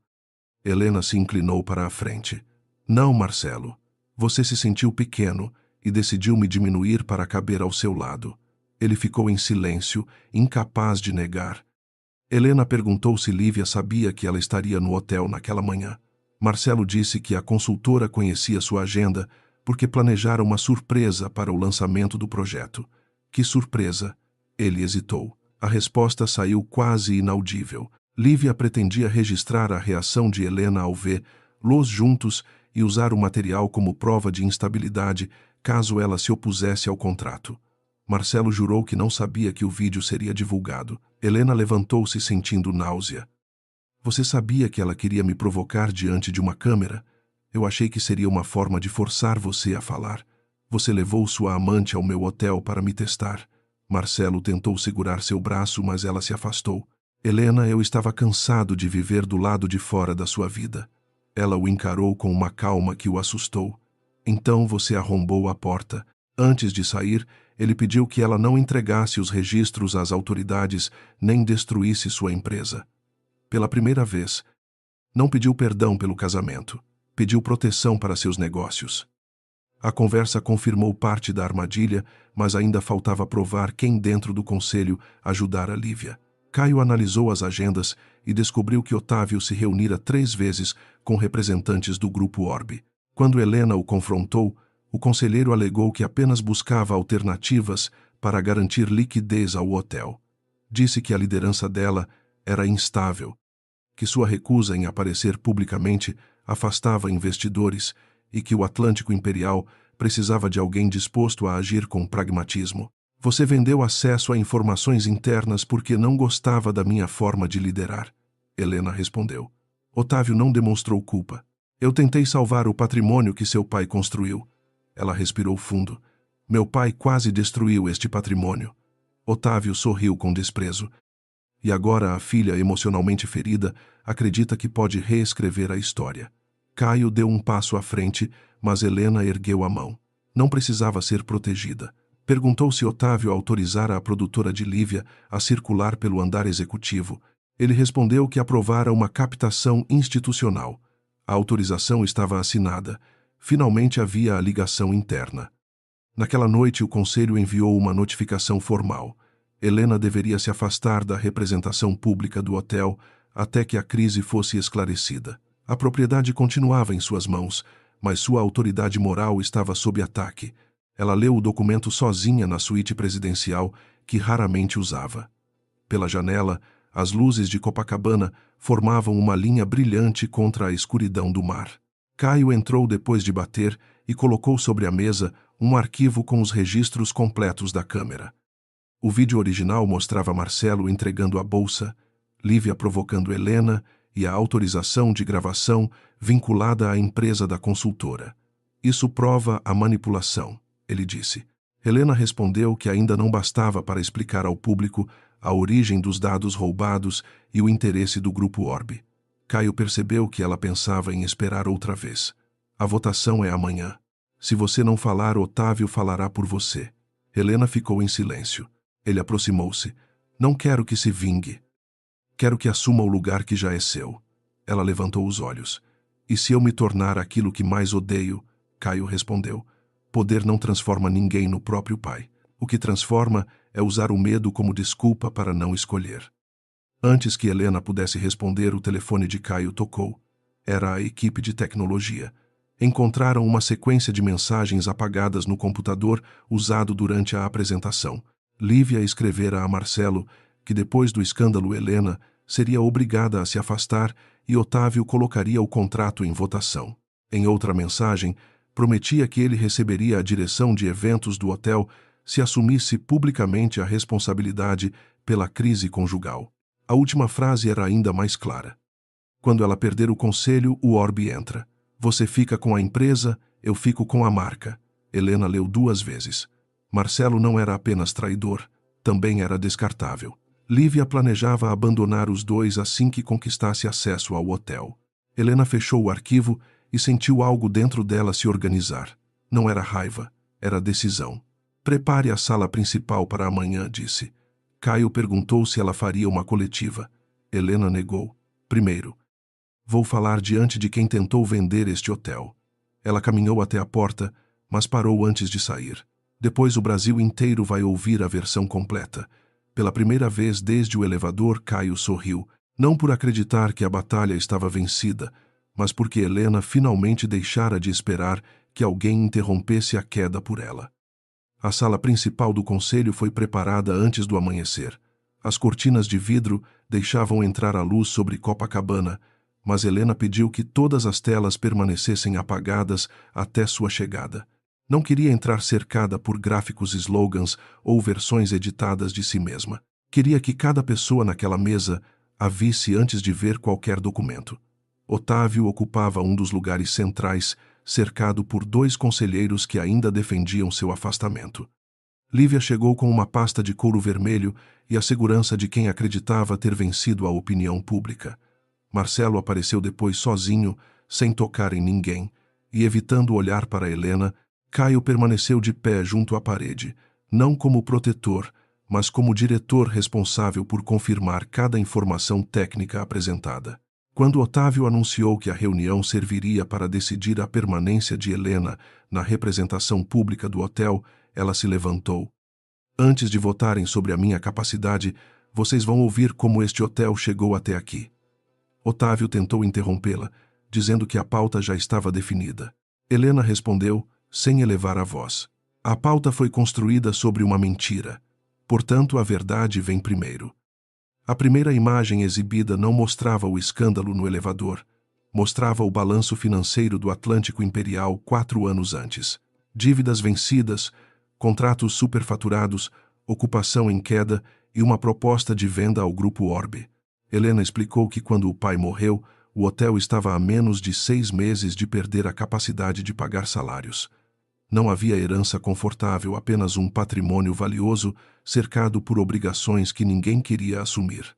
Helena se inclinou para a frente. Não, Marcelo. Você se sentiu pequeno e decidiu me diminuir para caber ao seu lado. Ele ficou em silêncio, incapaz de negar. Helena perguntou se Lívia sabia que ela estaria no hotel naquela manhã. Marcelo disse que a consultora conhecia sua agenda porque planejara uma surpresa para o lançamento do projeto. Que surpresa? Ele hesitou. A resposta saiu quase inaudível. Lívia pretendia registrar a reação de Helena ao vê-los juntos e usar o material como prova de instabilidade caso ela se opusesse ao contrato. Marcelo jurou que não sabia que o vídeo seria divulgado. Helena levantou-se sentindo náusea. Você sabia que ela queria me provocar diante de uma câmera? Eu achei que seria uma forma de forçar você a falar. Você levou sua amante ao meu hotel para me testar. Marcelo tentou segurar seu braço, mas ela se afastou. Helena, eu estava cansado de viver do lado de fora da sua vida. Ela o encarou com uma calma que o assustou. Então você arrombou a porta. Antes de sair, ele pediu que ela não entregasse os registros às autoridades nem destruísse sua empresa. Pela primeira vez, não pediu perdão pelo casamento. Pediu proteção para seus negócios. A conversa confirmou parte da armadilha, mas ainda faltava provar quem dentro do conselho ajudara Lívia. Caio analisou as agendas e descobriu que Otávio se reunira 3 vezes com representantes do Grupo Orbe. Quando Helena o confrontou, o conselheiro alegou que apenas buscava alternativas para garantir liquidez ao hotel. Disse que a liderança dela era instável, que sua recusa em aparecer publicamente afastava investidores e que o Atlântico Imperial precisava de alguém disposto a agir com pragmatismo. Você vendeu acesso a informações internas porque não gostava da minha forma de liderar. Helena respondeu. Otávio não demonstrou culpa. Eu tentei salvar o patrimônio que seu pai construiu. Ela respirou fundo. Meu pai quase destruiu este patrimônio. Otávio sorriu com desprezo. E agora a filha, emocionalmente ferida, acredita que pode reescrever a história. Caio deu um passo à frente, mas Helena ergueu a mão. Não precisava ser protegida. Perguntou se Otávio autorizara a produtora de Lívia a circular pelo andar executivo. Ele respondeu que aprovara uma captação institucional. A autorização estava assinada. Finalmente havia a ligação interna. Naquela noite, o conselho enviou uma notificação formal. Helena deveria se afastar da representação pública do hotel até que a crise fosse esclarecida. A propriedade continuava em suas mãos, mas sua autoridade moral estava sob ataque. Ela leu o documento sozinha na suíte presidencial, que raramente usava. Pela janela, as luzes de Copacabana formavam uma linha brilhante contra a escuridão do mar. Caio entrou depois de bater e colocou sobre a mesa um arquivo com os registros completos da câmera. O vídeo original mostrava Marcelo entregando a bolsa, Lívia provocando Helena e a autorização de gravação vinculada à empresa da consultora. Isso prova a manipulação, ele disse. Helena respondeu que ainda não bastava para explicar ao público a origem dos dados roubados e o interesse do Grupo Orbe. Caio percebeu que ela pensava em esperar outra vez. A votação é amanhã. Se você não falar, Otávio falará por você. Helena ficou em silêncio. Ele aproximou-se. Não quero que se vingue. Quero que assuma o lugar que já é seu. Ela levantou os olhos. E se eu me tornar aquilo que mais odeio? Caio respondeu. Poder não transforma ninguém no próprio pai. O que transforma é usar o medo como desculpa para não escolher. Antes que Helena pudesse responder, o telefone de Caio tocou. Era a equipe de tecnologia. Encontraram uma sequência de mensagens apagadas no computador usado durante a apresentação. Lívia escrevera a Marcelo que depois do escândalo Helena seria obrigada a se afastar e Otávio colocaria o contrato em votação. Em outra mensagem, prometia que ele receberia a direção de eventos do hotel se assumisse publicamente a responsabilidade pela crise conjugal. A última frase era ainda mais clara. Quando ela perder o conselho, o Orbe entra. Você fica com a empresa, eu fico com a marca. Helena leu 2 vezes. Marcelo não era apenas traidor, também era descartável. Lívia planejava abandonar os dois assim que conquistasse acesso ao hotel. Helena fechou o arquivo e sentiu algo dentro dela se organizar. Não era raiva, era decisão. Prepare a sala principal para amanhã, disse. Caio perguntou se ela faria uma coletiva. Helena negou. Primeiro, vou falar diante de quem tentou vender este hotel. Ela caminhou até a porta, mas parou antes de sair. Depois o Brasil inteiro vai ouvir a versão completa. Pela primeira vez desde o elevador, Caio sorriu, não por acreditar que a batalha estava vencida, mas porque Helena finalmente deixara de esperar que alguém interrompesse a queda por ela. A sala principal do conselho foi preparada antes do amanhecer. As cortinas de vidro deixavam entrar a luz sobre Copacabana, mas Helena pediu que todas as telas permanecessem apagadas até sua chegada. Não queria entrar cercada por gráficos slogans ou versões editadas de si mesma. Queria que cada pessoa naquela mesa a visse antes de ver qualquer documento. Otávio ocupava um dos lugares centrais, cercado por 2 conselheiros que ainda defendiam seu afastamento. Lívia chegou com uma pasta de couro vermelho e a segurança de quem acreditava ter vencido a opinião pública. Marcelo apareceu depois sozinho, sem tocar em ninguém, e evitando olhar para Helena, Caio permaneceu de pé junto à parede, não como protetor, mas como diretor responsável por confirmar cada informação técnica apresentada. Quando Otávio anunciou que a reunião serviria para decidir a permanência de Helena na representação pública do hotel, ela se levantou. Antes de votarem sobre a minha capacidade, vocês vão ouvir como este hotel chegou até aqui. Otávio tentou interrompê-la, dizendo que a pauta já estava definida. Helena respondeu, sem elevar a voz. A pauta foi construída sobre uma mentira. Portanto, a verdade vem primeiro. A primeira imagem exibida não mostrava o escândalo no elevador. Mostrava o balanço financeiro do Atlântico Imperial 4 anos antes. Dívidas vencidas, contratos superfaturados, ocupação em queda e uma proposta de venda ao Grupo Orbe. Helena explicou que quando o pai morreu, O hotel estava a menos de 6 meses de perder a capacidade de pagar salários. Não havia herança confortável, apenas um patrimônio valioso cercado por obrigações que ninguém queria assumir.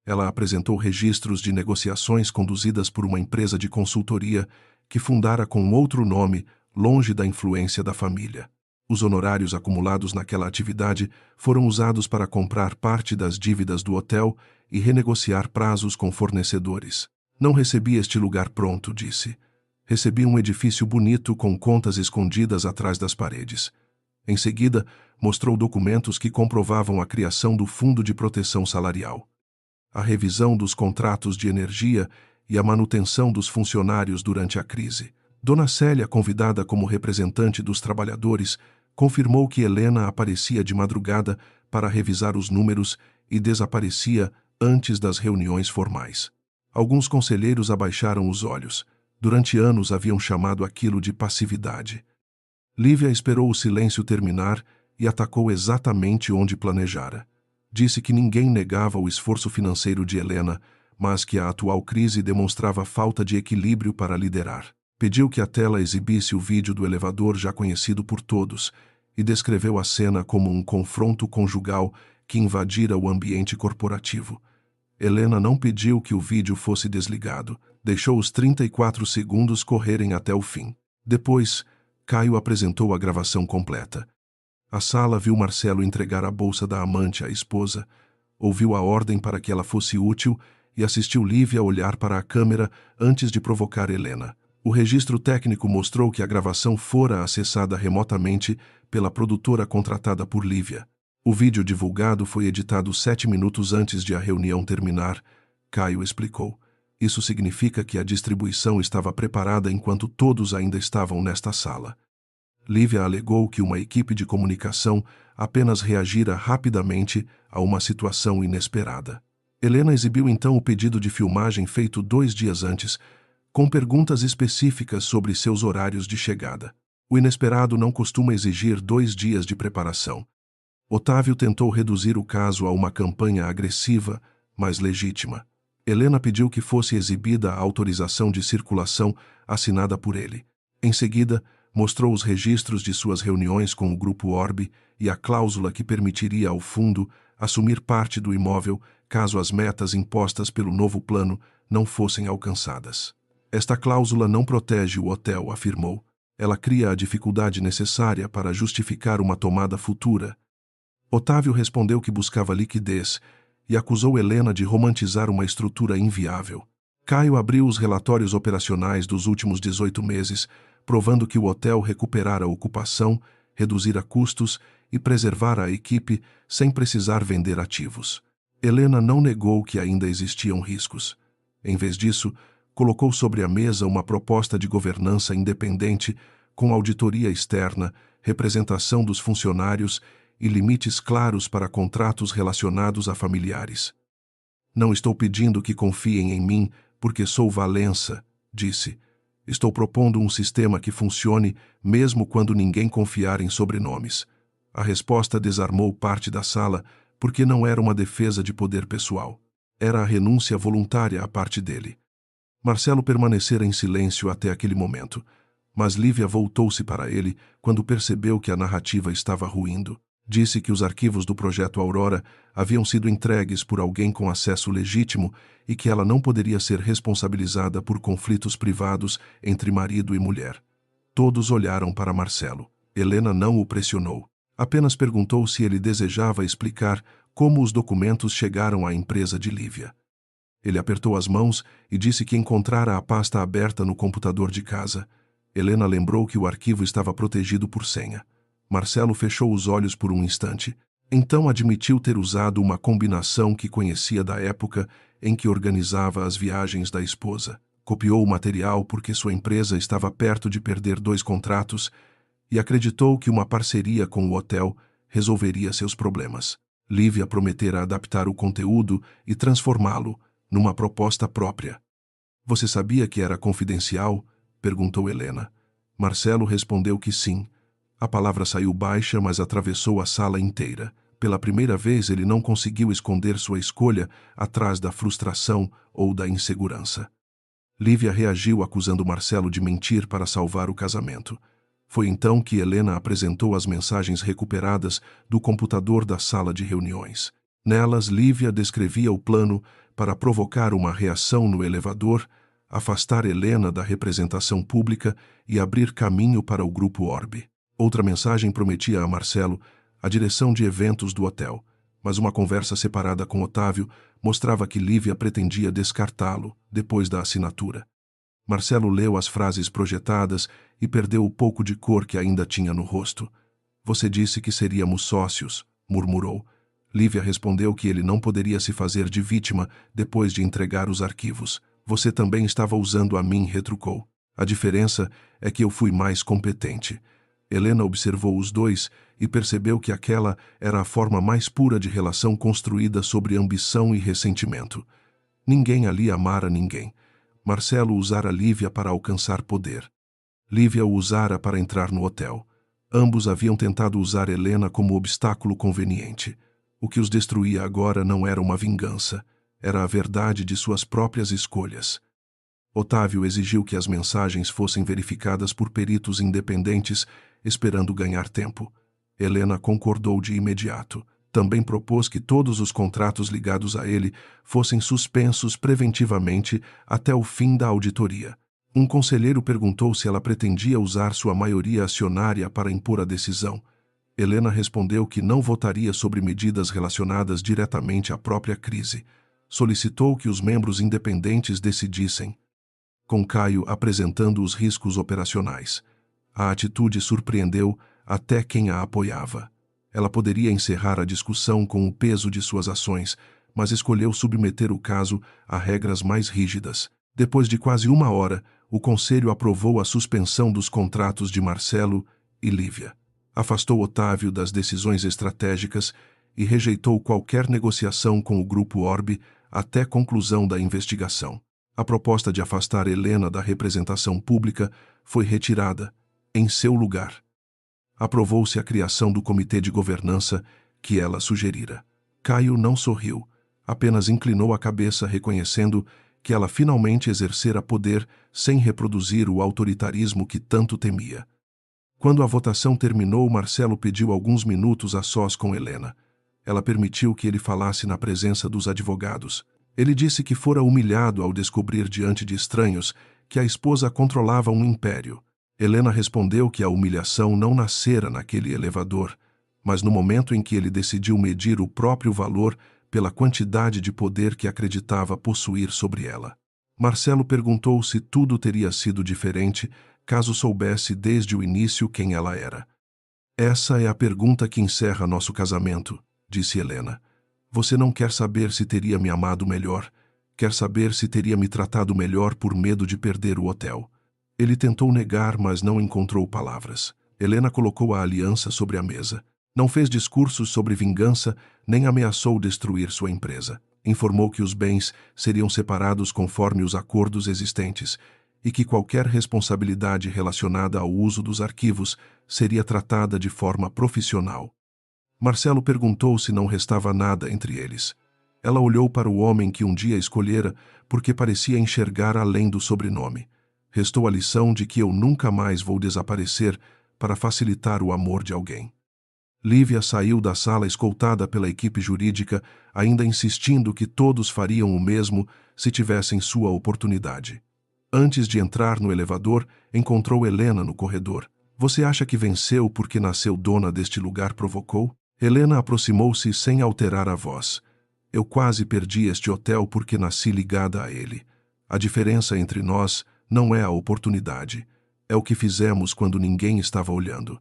Ela apresentou registros de negociações conduzidas por uma empresa de consultoria que fundara com outro nome, longe da influência da família. Os honorários acumulados naquela atividade foram usados para comprar parte das dívidas do hotel e renegociar prazos com fornecedores. Não recebi este lugar pronto, disse. Recebi um edifício bonito com contas escondidas atrás das paredes. Em seguida, mostrou documentos que comprovavam a criação do Fundo de Proteção Salarial, a revisão dos contratos de energia e a manutenção dos funcionários durante a crise. Dona Célia, convidada como representante dos trabalhadores, confirmou que Helena aparecia de madrugada para revisar os números e desaparecia antes das reuniões formais. Alguns conselheiros abaixaram os olhos. Durante anos haviam chamado aquilo de passividade. Lívia esperou o silêncio terminar e atacou exatamente onde planejara. Disse que ninguém negava o esforço financeiro de Helena, mas que a atual crise demonstrava falta de equilíbrio para liderar. Pediu que a tela exibisse o vídeo do elevador já conhecido por todos e descreveu a cena como um confronto conjugal que invadira o ambiente corporativo. Helena não pediu que o vídeo fosse desligado. Deixou os 34 segundos correrem até o fim. Depois, Caio apresentou a gravação completa. A sala viu Marcelo entregar a bolsa da amante à esposa, ouviu a ordem para que ela fosse útil e assistiu Lívia olhar para a câmera antes de provocar Helena. O registro técnico mostrou que a gravação fora acessada remotamente pela produtora contratada por Lívia. O vídeo divulgado foi editado 7 minutos antes de a reunião terminar, Caio explicou. Isso significa que a distribuição estava preparada enquanto todos ainda estavam nesta sala. Lívia alegou que uma equipe de comunicação apenas reagira rapidamente a uma situação inesperada. Helena exibiu então o pedido de filmagem feito 2 dias antes, com perguntas específicas sobre seus horários de chegada. O inesperado não costuma exigir 2 dias de preparação. Otávio tentou reduzir o caso a uma campanha agressiva, mas legítima. Helena pediu que fosse exibida a autorização de circulação assinada por ele. Em seguida, mostrou os registros de suas reuniões com o Grupo Orbe e a cláusula que permitiria ao fundo assumir parte do imóvel caso as metas impostas pelo novo plano não fossem alcançadas. Esta cláusula não protege o hotel, afirmou. Ela cria a dificuldade necessária para justificar uma tomada futura. Otávio respondeu que buscava liquidez e acusou Helena de romantizar uma estrutura inviável. Caio abriu os relatórios operacionais dos últimos 18 meses, provando que o hotel recuperara a ocupação, reduzira custos e preservara a equipe sem precisar vender ativos. Helena não negou que ainda existiam riscos. Em vez disso, colocou sobre a mesa uma proposta de governança independente, com auditoria externa, representação dos funcionários e limites claros para contratos relacionados a familiares. Não estou pedindo que confiem em mim, porque sou Valença, disse. Estou propondo um sistema que funcione mesmo quando ninguém confiar em sobrenomes. A resposta desarmou parte da sala, porque não era uma defesa de poder pessoal. Era a renúncia voluntária à parte dele. Marcelo permanecera em silêncio até aquele momento, mas Lívia voltou-se para ele quando percebeu que a narrativa estava ruindo. Disse que os arquivos do projeto Aurora haviam sido entregues por alguém com acesso legítimo e que ela não poderia ser responsabilizada por conflitos privados entre marido e mulher. Todos olharam para Marcelo. Helena não o pressionou. Apenas perguntou se ele desejava explicar como os documentos chegaram à empresa de Lívia. Ele apertou as mãos e disse que encontrara a pasta aberta no computador de casa. Helena lembrou que o arquivo estava protegido por senha. Marcelo fechou os olhos por um instante. Então admitiu ter usado uma combinação que conhecia da época em que organizava as viagens da esposa. Copiou o material porque sua empresa estava perto de perder 2 contratos e acreditou que uma parceria com o hotel resolveria seus problemas. Lívia prometera adaptar o conteúdo e transformá-lo numa proposta própria. Você sabia que era confidencial? Perguntou Helena. Marcelo respondeu que sim. A palavra saiu baixa, mas atravessou a sala inteira. Pela primeira vez, ele não conseguiu esconder sua escolha atrás da frustração ou da insegurança. Lívia reagiu acusando Marcelo de mentir para salvar o casamento. Foi então que Helena apresentou as mensagens recuperadas do computador da sala de reuniões. Nelas, Lívia descrevia o plano para provocar uma reação no elevador, afastar Helena da representação pública e abrir caminho para o Grupo Orbe. Outra mensagem prometia a Marcelo a direção de eventos do hotel, mas uma conversa separada com Otávio mostrava que Lívia pretendia descartá-lo depois da assinatura. Marcelo leu as frases projetadas e perdeu o pouco de cor que ainda tinha no rosto. "Você disse que seríamos sócios", murmurou. Lívia respondeu que ele não poderia se fazer de vítima depois de entregar os arquivos. "Você também estava usando a mim", retrucou. "A diferença é que eu fui mais competente." Helena observou os dois e percebeu que aquela era a forma mais pura de relação construída sobre ambição e ressentimento. Ninguém ali amara ninguém. Marcelo usara Lívia para alcançar poder. Lívia o usara para entrar no hotel. Ambos haviam tentado usar Helena como obstáculo conveniente. O que os destruía agora não era uma vingança, era a verdade de suas próprias escolhas. Otávio exigiu que as mensagens fossem verificadas por peritos independentes, esperando ganhar tempo. Helena concordou de imediato. Também propôs que todos os contratos ligados a ele fossem suspensos preventivamente até o fim da auditoria. Um conselheiro perguntou se ela pretendia usar sua maioria acionária para impor a decisão. Helena respondeu que não votaria sobre medidas relacionadas diretamente à própria crise. Solicitou que os membros independentes decidissem, com Caio apresentando os riscos operacionais. A atitude surpreendeu até quem a apoiava. Ela poderia encerrar a discussão com o peso de suas ações, mas escolheu submeter o caso a regras mais rígidas. Depois de quase 1 hora, o conselho aprovou a suspensão dos contratos de Marcelo e Lívia. Afastou Otávio das decisões estratégicas e rejeitou qualquer negociação com o Grupo Orbe até conclusão da investigação. A proposta de afastar Helena da representação pública foi retirada. Em seu lugar, aprovou-se a criação do comitê de governança que ela sugerira. Caio não sorriu, apenas inclinou a cabeça reconhecendo que ela finalmente exercera poder sem reproduzir o autoritarismo que tanto temia. Quando a votação terminou, Marcelo pediu alguns minutos a sós com Helena. Ela permitiu que ele falasse na presença dos advogados. Ele disse que fora humilhado ao descobrir diante de estranhos que a esposa controlava um império. Helena respondeu que a humilhação não nascera naquele elevador, mas no momento em que ele decidiu medir o próprio valor pela quantidade de poder que acreditava possuir sobre ela. Marcelo perguntou se tudo teria sido diferente caso soubesse desde o início quem ela era. "Essa é a pergunta que encerra nosso casamento", disse Helena. "Você não quer saber se teria me amado melhor, quer saber se teria me tratado melhor por medo de perder o hotel." Ele tentou negar, mas não encontrou palavras. Helena colocou a aliança sobre a mesa. Não fez discursos sobre vingança, nem ameaçou destruir sua empresa. Informou que os bens seriam separados conforme os acordos existentes e que qualquer responsabilidade relacionada ao uso dos arquivos seria tratada de forma profissional. Marcelo perguntou se não restava nada entre eles. Ela olhou para o homem que um dia escolhera porque parecia enxergar além do sobrenome. Restou a lição de que eu nunca mais vou desaparecer para facilitar o amor de alguém. Lívia saiu da sala escoltada pela equipe jurídica, ainda insistindo que todos fariam o mesmo se tivessem sua oportunidade. Antes de entrar no elevador, encontrou Helena no corredor. "Você acha que venceu porque nasceu dona deste lugar?", provocou. Helena aproximou-se sem alterar a voz. "Eu quase perdi este hotel porque nasci ligada a ele. A diferença entre nós não é a oportunidade, é o que fizemos quando ninguém estava olhando."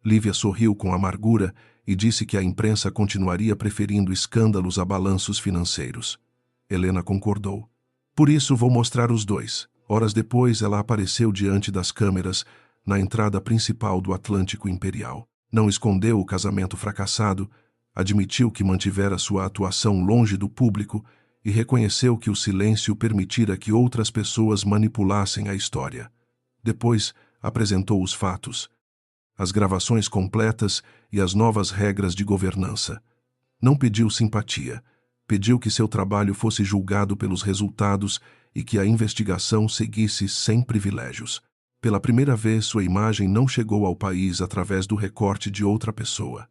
Lívia sorriu com amargura e disse que a imprensa continuaria preferindo escândalos a balanços financeiros. Helena concordou. "Por isso vou mostrar os dois." Horas depois, ela apareceu diante das câmeras na entrada principal do Atlântico Imperial. Não escondeu o casamento fracassado, admitiu que mantivera sua atuação longe do público e reconheceu que o silêncio permitira que outras pessoas manipulassem a história. Depois, apresentou os fatos, as gravações completas e as novas regras de governança. Não pediu simpatia, pediu que seu trabalho fosse julgado pelos resultados e que a investigação seguisse sem privilégios. Pela primeira vez, sua imagem não chegou ao país através do recorte de outra pessoa.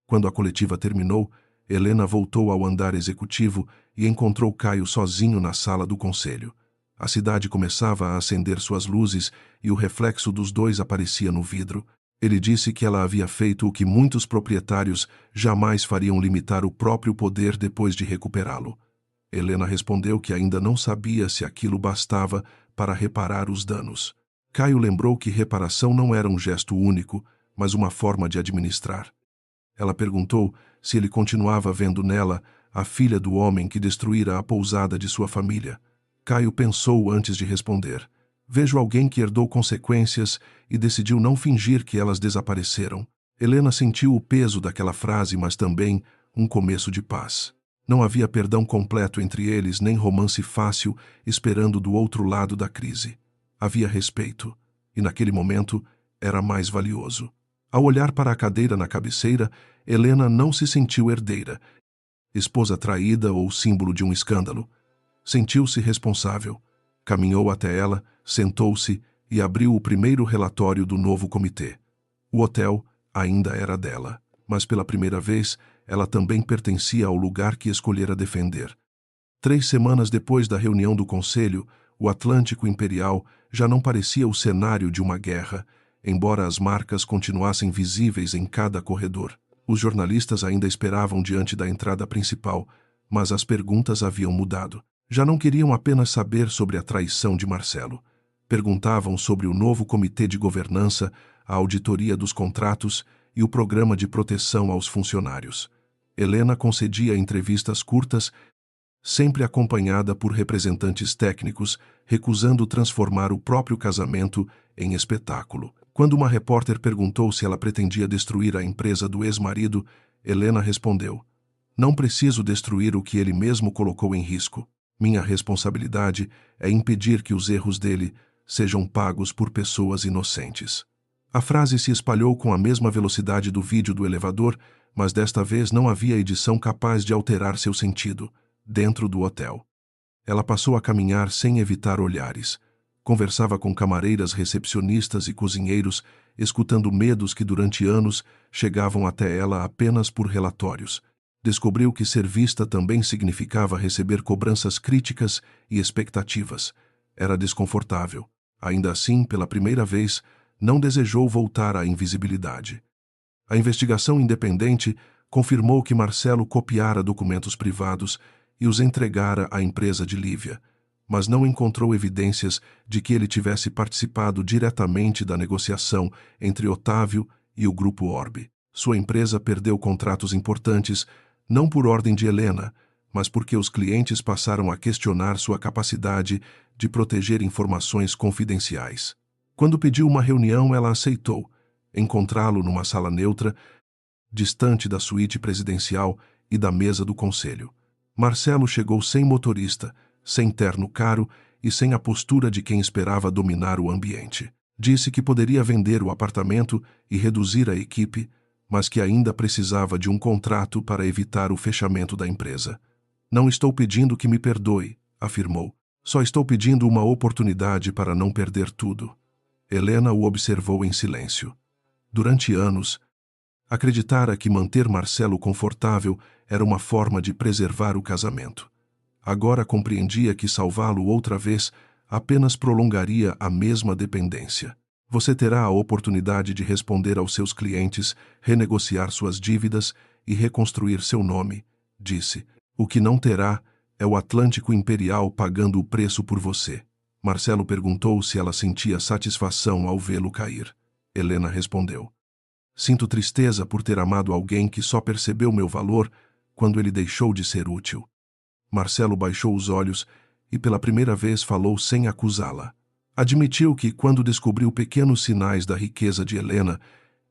Quando a coletiva terminou, Helena voltou ao andar executivo e encontrou Caio sozinho na sala do conselho. A cidade começava a acender suas luzes e o reflexo dos dois aparecia no vidro. Ele disse que ela havia feito o que muitos proprietários jamais fariam: limitar o próprio poder depois de recuperá-lo. Helena respondeu que ainda não sabia se aquilo bastava para reparar os danos. Caio lembrou que reparação não era um gesto único, mas uma forma de administrar. Ela perguntou se ele continuava vendo nela a filha do homem que destruíra a pousada de sua família. Caio pensou antes de responder. Vejo alguém que herdou consequências e decidiu não fingir que elas desapareceram. Helena sentiu o peso daquela frase, mas também um começo de paz. Não havia perdão completo entre eles, nem romance fácil esperando do outro lado da crise. Havia respeito, e naquele momento era mais valioso. Ao olhar para a cadeira na cabeceira, Helena não se sentiu herdeira, esposa traída ou símbolo de um escândalo. Sentiu-se responsável. Caminhou até ela, sentou-se e abriu o primeiro relatório do novo comitê. O hotel ainda era dela, mas pela primeira vez ela também pertencia ao lugar que escolhera defender. 3 semanas depois da reunião do conselho, o Atlântico Imperial já não parecia o cenário de uma guerra, embora as marcas continuassem visíveis em cada corredor. Os jornalistas ainda esperavam diante da entrada principal, mas as perguntas haviam mudado. Já não queriam apenas saber sobre a traição de Marcelo. Perguntavam sobre o novo comitê de governança, a auditoria dos contratos e o programa de proteção aos funcionários. Helena concedia entrevistas curtas, sempre acompanhada por representantes técnicos, recusando transformar o próprio casamento em espetáculo. Quando uma repórter perguntou se ela pretendia destruir a empresa do ex-marido, Helena respondeu: "Não preciso destruir o que ele mesmo colocou em risco. Minha responsabilidade é impedir que os erros dele sejam pagos por pessoas inocentes." A frase se espalhou com a mesma velocidade do vídeo do elevador, mas desta vez não havia edição capaz de alterar seu sentido. Dentro do hotel, ela passou a caminhar sem evitar olhares. Conversava com camareiras, recepcionistas e cozinheiros, escutando medos que durante anos chegavam até ela apenas por relatórios. Descobriu que ser vista também significava receber cobranças críticas e expectativas. Era desconfortável. Ainda assim, pela primeira vez, não desejou voltar à invisibilidade. A investigação independente confirmou que Marcelo copiara documentos privados e os entregara à empresa de Lívia, mas não encontrou evidências de que ele tivesse participado diretamente da negociação entre Otávio e o Grupo Orbe. Sua empresa perdeu contratos importantes, não por ordem de Helena, mas porque os clientes passaram a questionar sua capacidade de proteger informações confidenciais. Quando pediu uma reunião, ela aceitou. Encontrá-lo numa sala neutra, distante da suíte presidencial e da mesa do conselho. Marcelo chegou sem motorista, sem terno caro e sem a postura de quem esperava dominar o ambiente. Disse que poderia vender o apartamento e reduzir a equipe, mas que ainda precisava de um contrato para evitar o fechamento da empresa. "Não estou pedindo que me perdoe", afirmou. "Só estou pedindo uma oportunidade para não perder tudo." Helena o observou em silêncio. Durante anos, acreditara que manter Marcelo confortável era uma forma de preservar o casamento. Agora compreendia que salvá-lo outra vez apenas prolongaria a mesma dependência. "Você terá a oportunidade de responder aos seus clientes, renegociar suas dívidas e reconstruir seu nome", disse. "O que não terá é o Atlântico Imperial pagando o preço por você." Marcelo perguntou se ela sentia satisfação ao vê-lo cair. Helena respondeu: "Sinto tristeza por ter amado alguém que só percebeu meu valor quando ele deixou de ser útil." Marcelo baixou os olhos e pela primeira vez falou sem acusá-la. Admitiu que, quando descobriu pequenos sinais da riqueza de Helena,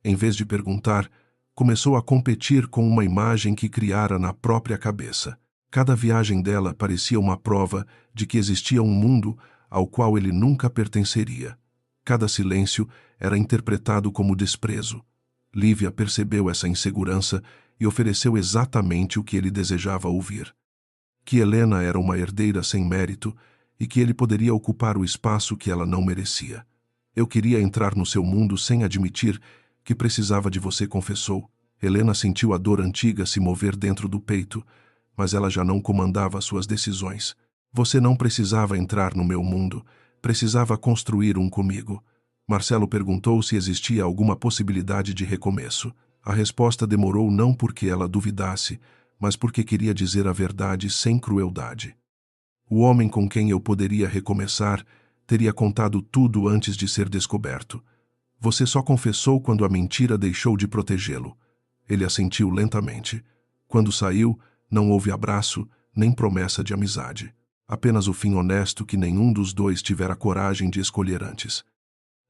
em vez de perguntar, começou a competir com uma imagem que criara na própria cabeça. Cada viagem dela parecia uma prova de que existia um mundo ao qual ele nunca pertenceria. Cada silêncio era interpretado como desprezo. Lívia percebeu essa insegurança e ofereceu exatamente o que ele desejava ouvir: que Helena era uma herdeira sem mérito e que ele poderia ocupar o espaço que ela não merecia. Eu queria entrar no seu mundo sem admitir que precisava de você, confessou. Helena sentiu a dor antiga se mover dentro do peito, mas ela já não comandava suas decisões. Você não precisava entrar no meu mundo, precisava construir um comigo. Marcelo perguntou se existia alguma possibilidade de recomeço. A resposta demorou não porque ela duvidasse, mas porque queria dizer a verdade sem crueldade. O homem com quem eu poderia recomeçar teria contado tudo antes de ser descoberto. Você só confessou quando a mentira deixou de protegê-lo. Ele assentiu lentamente. Quando saiu, não houve abraço, nem promessa de amizade. Apenas o fim honesto que nenhum dos dois tivera coragem de escolher antes.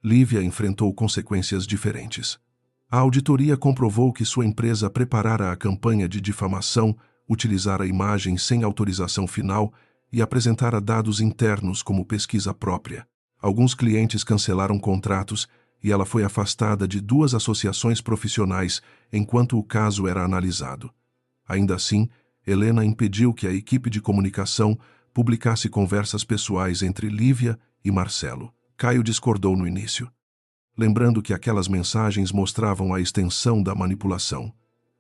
Lívia enfrentou consequências diferentes. A auditoria comprovou que sua empresa preparara a campanha de difamação, utilizara imagens sem autorização final e apresentara dados internos como pesquisa própria. Alguns clientes cancelaram contratos e ela foi afastada de 2 associações profissionais enquanto o caso era analisado. Ainda assim, Helena impediu que a equipe de comunicação publicasse conversas pessoais entre Lívia e Marcelo. Caio discordou no início, lembrando que aquelas mensagens mostravam a extensão da manipulação.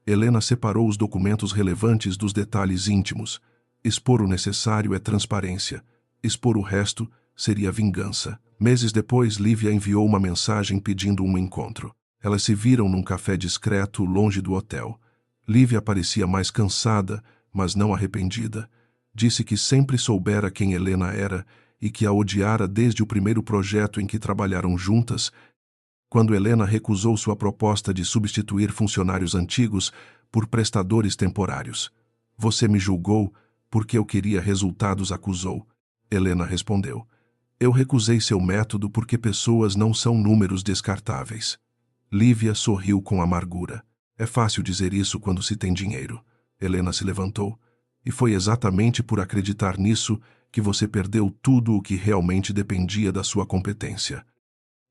Helena separou os documentos relevantes dos detalhes íntimos. Expor o necessário é transparência. Expor o resto seria vingança. Meses depois, Lívia enviou uma mensagem pedindo um encontro. Elas se viram num café discreto, longe do hotel. Lívia parecia mais cansada, mas não arrependida. Disse que sempre soubera quem Helena era e que a odiara desde o primeiro projeto em que trabalharam juntas, quando Helena recusou sua proposta de substituir funcionários antigos por prestadores temporários. Você me julgou porque eu queria resultados, acusou. Helena respondeu. Eu recusei seu método porque pessoas não são números descartáveis. Lívia sorriu com amargura. É fácil dizer isso quando se tem dinheiro. Helena se levantou. E foi exatamente por acreditar nisso que você perdeu tudo o que realmente dependia da sua competência.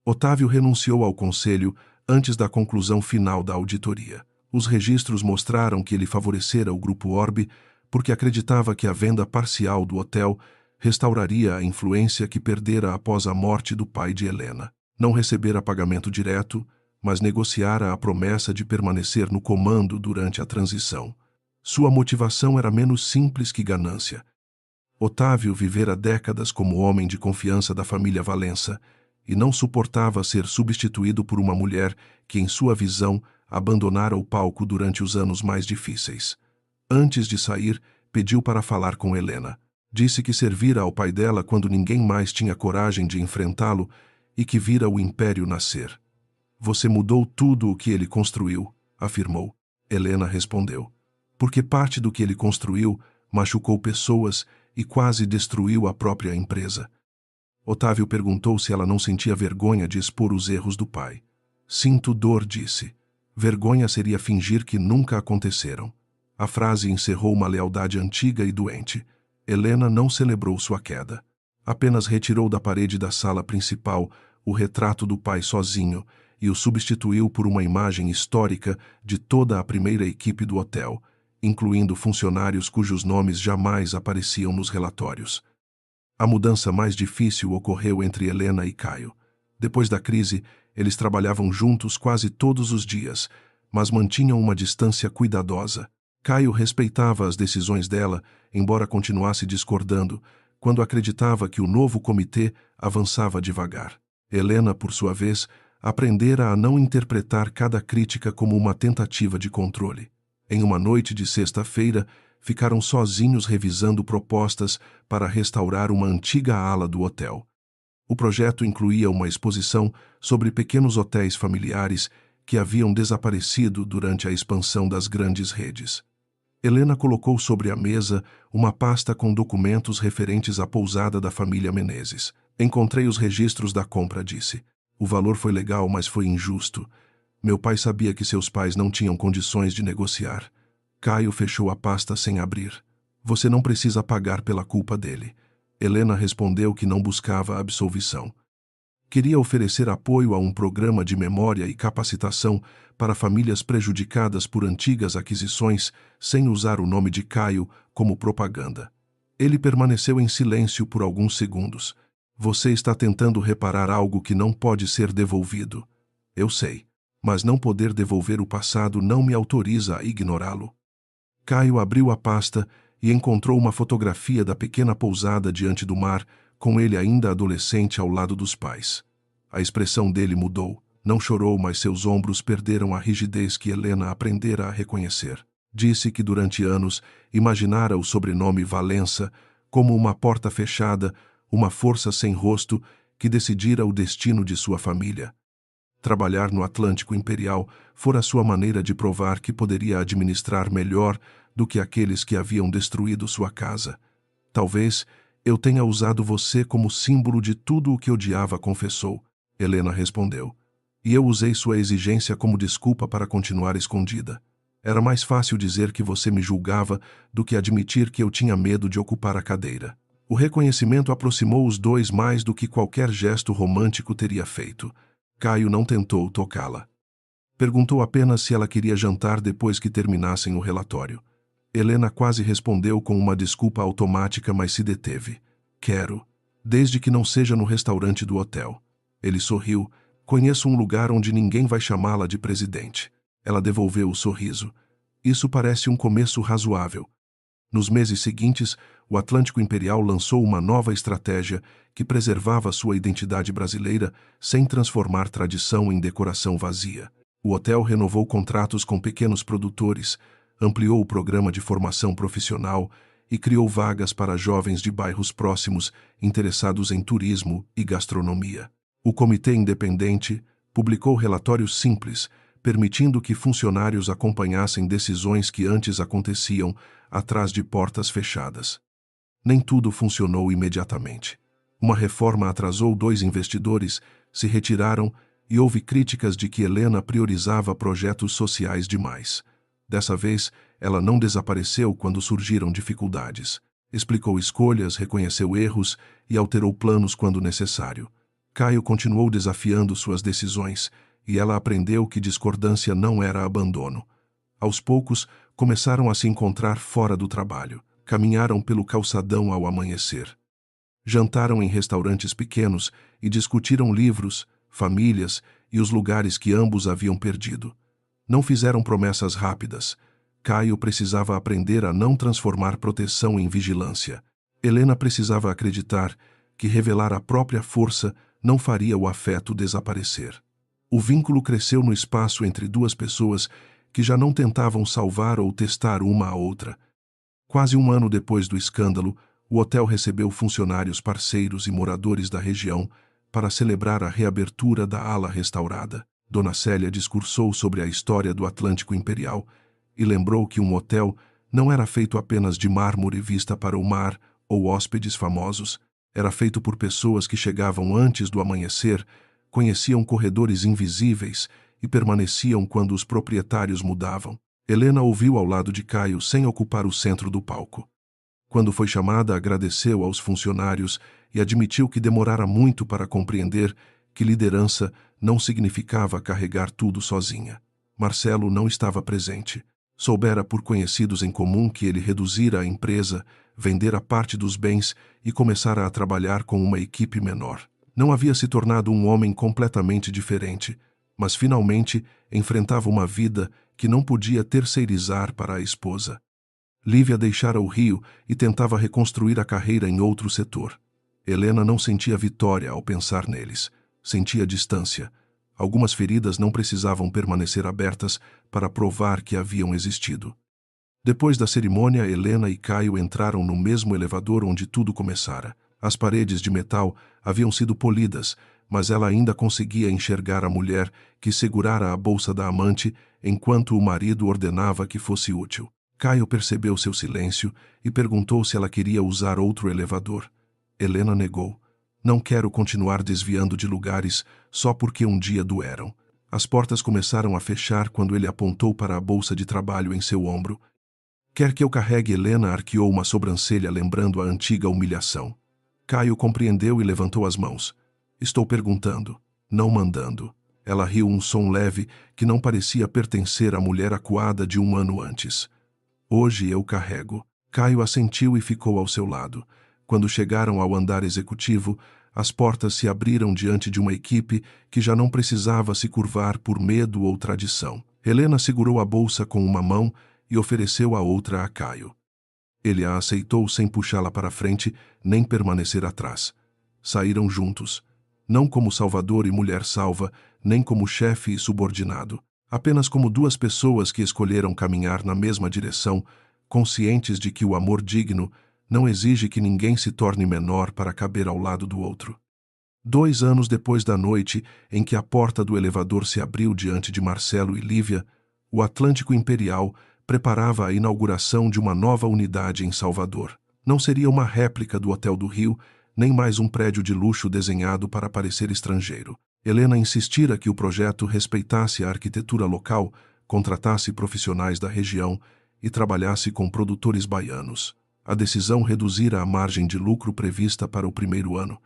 Otávio renunciou ao conselho antes da conclusão final da auditoria. Os registros mostraram que ele favorecera o Grupo Orbe porque acreditava que a venda parcial do hotel restauraria a influência que perdera após a morte do pai de Helena. Não recebera pagamento direto, mas negociara a promessa de permanecer no comando durante a transição. Sua motivação era menos simples que ganância. Otávio vivera décadas como homem de confiança da família Valença e não suportava ser substituído por uma mulher que, em sua visão, abandonara o palco durante os anos mais difíceis. Antes de sair, pediu para falar com Helena. Disse que servira ao pai dela quando ninguém mais tinha coragem de enfrentá-lo e que vira o império nascer. Você mudou tudo o que ele construiu, afirmou. Helena respondeu. Porque parte do que ele construiu machucou pessoas e quase destruiu a própria empresa. Otávio perguntou se ela não sentia vergonha de expor os erros do pai. Sinto dor, disse. Vergonha seria fingir que nunca aconteceram. A frase encerrou uma lealdade antiga e doente. Helena não celebrou sua queda. Apenas retirou da parede da sala principal o retrato do pai sozinho e o substituiu por uma imagem histórica de toda a primeira equipe do hotel, incluindo funcionários cujos nomes jamais apareciam nos relatórios. A mudança mais difícil ocorreu entre Helena e Caio. Depois da crise, eles trabalhavam juntos quase todos os dias, mas mantinham uma distância cuidadosa. Caio respeitava as decisões dela, embora continuasse discordando, quando acreditava que o novo comitê avançava devagar. Helena, por sua vez, aprendera a não interpretar cada crítica como uma tentativa de controle. Em uma noite de sexta-feira, ficaram sozinhos revisando propostas para restaurar uma antiga ala do hotel. O projeto incluía uma exposição sobre pequenos hotéis familiares que haviam desaparecido durante a expansão das grandes redes. Helena colocou sobre a mesa uma pasta com documentos referentes à pousada da família Menezes. Encontrei os registros da compra, disse. O valor foi legal, mas foi injusto. Meu pai sabia que seus pais não tinham condições de negociar. Caio fechou a pasta sem abrir. Você não precisa pagar pela culpa dele. Helena respondeu que não buscava absolvição. Queria oferecer apoio a um programa de memória e capacitação para famílias prejudicadas por antigas aquisições sem usar o nome de Caio como propaganda. Ele permaneceu em silêncio por alguns segundos. Você está tentando reparar algo que não pode ser devolvido. Eu sei, mas não poder devolver o passado não me autoriza a ignorá-lo. Caio abriu a pasta e encontrou uma fotografia da pequena pousada diante do mar, com ele ainda adolescente ao lado dos pais. A expressão dele mudou. Não chorou, mas seus ombros perderam a rigidez que Helena aprendera a reconhecer. Disse que durante anos imaginara o sobrenome Valença como uma porta fechada, uma força sem rosto que decidira o destino de sua família. Trabalhar no Atlântico Imperial fora sua maneira de provar que poderia administrar melhor do que aqueles que haviam destruído sua casa. Talvez eu tenha usado você como símbolo de tudo o que odiava, confessou. Helena respondeu. E eu usei sua exigência como desculpa para continuar escondida. Era mais fácil dizer que você me julgava do que admitir que eu tinha medo de ocupar a cadeira. O reconhecimento aproximou os dois mais do que qualquer gesto romântico teria feito. Caio não tentou tocá-la. Perguntou apenas se ela queria jantar depois que terminassem o relatório. Helena quase respondeu com uma desculpa automática, mas se deteve. Quero, desde que não seja no restaurante do hotel. Ele sorriu. Conheço um lugar onde ninguém vai chamá-la de presidente. Ela devolveu o sorriso. Isso parece um começo razoável. Nos meses seguintes, o Atlântico Imperial lançou uma nova estratégia que preservava sua identidade brasileira sem transformar tradição em decoração vazia. O hotel renovou contratos com pequenos produtores, ampliou o programa de formação profissional e criou vagas para jovens de bairros próximos interessados em turismo e gastronomia. O Comitê Independente publicou relatórios simples, permitindo que funcionários acompanhassem decisões que antes aconteciam atrás de portas fechadas. Nem tudo funcionou imediatamente. Uma reforma atrasou, 2 investidores se retiraram e houve críticas de que Helena priorizava projetos sociais demais. Dessa vez, ela não desapareceu quando surgiram dificuldades. Explicou escolhas, reconheceu erros e alterou planos quando necessário. Caio continuou desafiando suas decisões e ela aprendeu que discordância não era abandono. Aos poucos, começaram a se encontrar fora do trabalho. Caminharam pelo calçadão ao amanhecer. Jantaram em restaurantes pequenos e discutiram livros, famílias e os lugares que ambos haviam perdido. Não fizeram promessas rápidas. Caio precisava aprender a não transformar proteção em vigilância. Helena precisava acreditar que revelar a própria força não faria o afeto desaparecer. O vínculo cresceu no espaço entre duas pessoas que já não tentavam salvar ou testar uma a outra. Quase um ano depois do escândalo, o hotel recebeu funcionários parceiros e moradores da região para celebrar a reabertura da ala restaurada. Dona Célia discursou sobre a história do Atlântico Imperial e lembrou que um hotel não era feito apenas de mármore vista para o mar ou hóspedes famosos. Era feito por pessoas que chegavam antes do amanhecer, conheciam corredores invisíveis e permaneciam quando os proprietários mudavam. Helena ouviu ao lado de Caio sem ocupar o centro do palco. Quando foi chamada, agradeceu aos funcionários e admitiu que demorara muito para compreender que liderança não significava carregar tudo sozinha. Marcelo não estava presente. Soubera por conhecidos em comum que ele reduzira a empresa, vendera parte dos bens e começara a trabalhar com uma equipe menor. Não havia se tornado um homem completamente diferente, mas finalmente enfrentava uma vida que não podia terceirizar para a esposa. Lívia deixara o Rio e tentava reconstruir a carreira em outro setor. Helena não sentia vitória ao pensar neles. Sentia distância. Algumas feridas não precisavam permanecer abertas para provar que haviam existido. Depois da cerimônia, Helena e Caio entraram no mesmo elevador onde tudo começara. As paredes de metal haviam sido polidas, mas ela ainda conseguia enxergar a mulher que segurara a bolsa da amante enquanto o marido ordenava que fosse útil. Caio percebeu seu silêncio e perguntou se ela queria usar outro elevador. Helena negou. Não quero continuar desviando de lugares só porque um dia doeram. As portas começaram a fechar quando ele apontou para a bolsa de trabalho em seu ombro. Quer que eu carregue? Helena arqueou uma sobrancelha lembrando a antiga humilhação. Caio compreendeu e levantou as mãos. Estou perguntando, não mandando. Ela riu um som leve que não parecia pertencer à mulher acuada de um ano antes. Hoje eu carrego. Caio assentiu e ficou ao seu lado. Quando chegaram ao andar executivo, as portas se abriram diante de uma equipe que já não precisava se curvar por medo ou tradição. Helena segurou a bolsa com uma mão e ofereceu a outra a Caio. Ele a aceitou sem puxá-la para frente, nem permanecer atrás. Saíram juntos. Não como salvador e mulher salva, nem como chefe e subordinado. Apenas como duas pessoas que escolheram caminhar na mesma direção, conscientes de que o amor digno não exige que ninguém se torne menor para caber ao lado do outro. 2 anos depois da noite em que a porta do elevador se abriu diante de Marcelo e Lívia, o Atlântico Imperial preparava a inauguração de uma nova unidade em Salvador. Não seria uma réplica do Hotel do Rio, nem mais um prédio de luxo desenhado para parecer estrangeiro. Helena insistira que o projeto respeitasse a arquitetura local, contratasse profissionais da região e trabalhasse com produtores baianos. A decisão reduzira a margem de lucro prevista para o primeiro ano,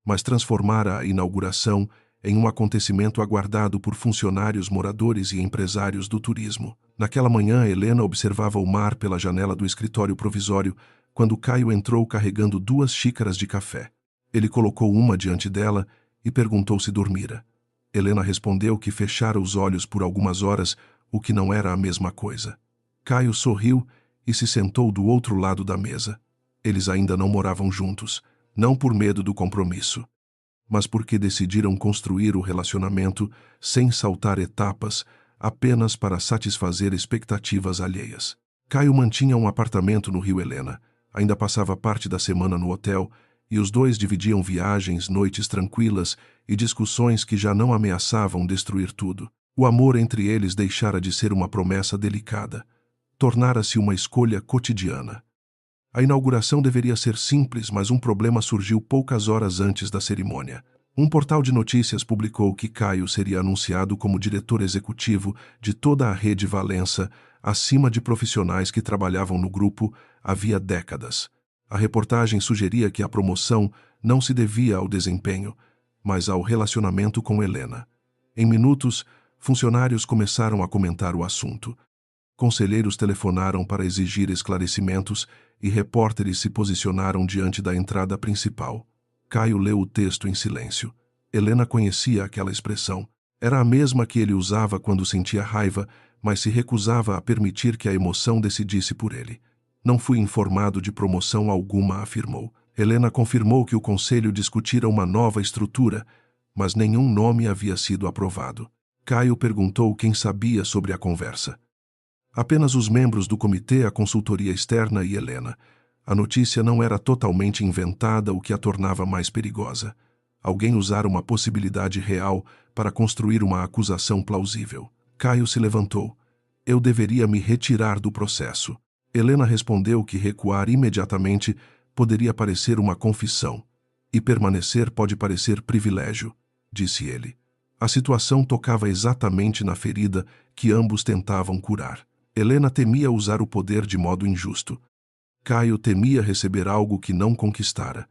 mas transformara a inauguração em um acontecimento aguardado por funcionários, moradores e empresários do turismo. Naquela manhã, Helena observava o mar pela janela do escritório provisório quando Caio entrou carregando 2 xícaras de café. Ele colocou uma diante dela e perguntou se dormira. Helena respondeu que fechara os olhos por algumas horas, o que não era a mesma coisa. Caio sorriu e se sentou do outro lado da mesa. Eles ainda não moravam juntos, não por medo do compromisso, mas porque decidiram construir o relacionamento sem saltar etapas, apenas para satisfazer expectativas alheias. Caio mantinha um apartamento no Rio Helena, ainda passava parte da semana no hotel, e os dois dividiam viagens, noites tranquilas e discussões que já não ameaçavam destruir tudo. O amor entre eles deixara de ser uma promessa delicada. Tornara-se uma escolha cotidiana. A inauguração deveria ser simples, mas um problema surgiu poucas horas antes da cerimônia. Um portal de notícias publicou que Caio seria anunciado como diretor executivo de toda a rede Valença, acima de profissionais que trabalhavam no grupo havia décadas. A reportagem sugeria que a promoção não se devia ao desempenho, mas ao relacionamento com Helena. Em minutos, funcionários começaram a comentar o assunto. Conselheiros telefonaram para exigir esclarecimentos e repórteres se posicionaram diante da entrada principal. Caio leu o texto em silêncio. Helena conhecia aquela expressão. Era a mesma que ele usava quando sentia raiva, mas se recusava a permitir que a emoção decidisse por ele. Não fui informado de promoção alguma, afirmou. Helena confirmou que o conselho discutira uma nova estrutura, mas nenhum nome havia sido aprovado. Caio perguntou quem sabia sobre a conversa. Apenas os membros do comitê, a consultoria externa e Helena. A notícia não era totalmente inventada, o que a tornava mais perigosa. Alguém usara uma possibilidade real para construir uma acusação plausível. Caio se levantou. Eu deveria me retirar do processo. Helena respondeu que recuar imediatamente poderia parecer uma confissão. E permanecer pode parecer privilégio, disse ele. A situação tocava exatamente na ferida que ambos tentavam curar. Helena temia usar o poder de modo injusto. Caio temia receber algo que não conquistara.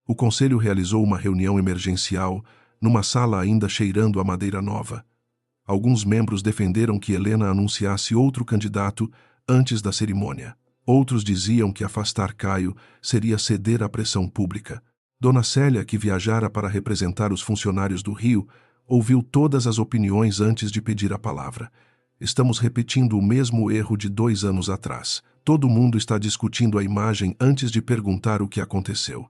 O conselho realizou uma reunião emergencial, numa sala ainda cheirando a madeira nova. Alguns membros defenderam que Helena anunciasse outro candidato antes da cerimônia. Outros diziam que afastar Caio seria ceder à pressão pública. Dona Célia, que viajara para representar os funcionários do Rio, ouviu todas as opiniões antes de pedir a palavra. Estamos repetindo o mesmo erro de 2 anos atrás. Todo mundo está discutindo a imagem antes de perguntar o que aconteceu.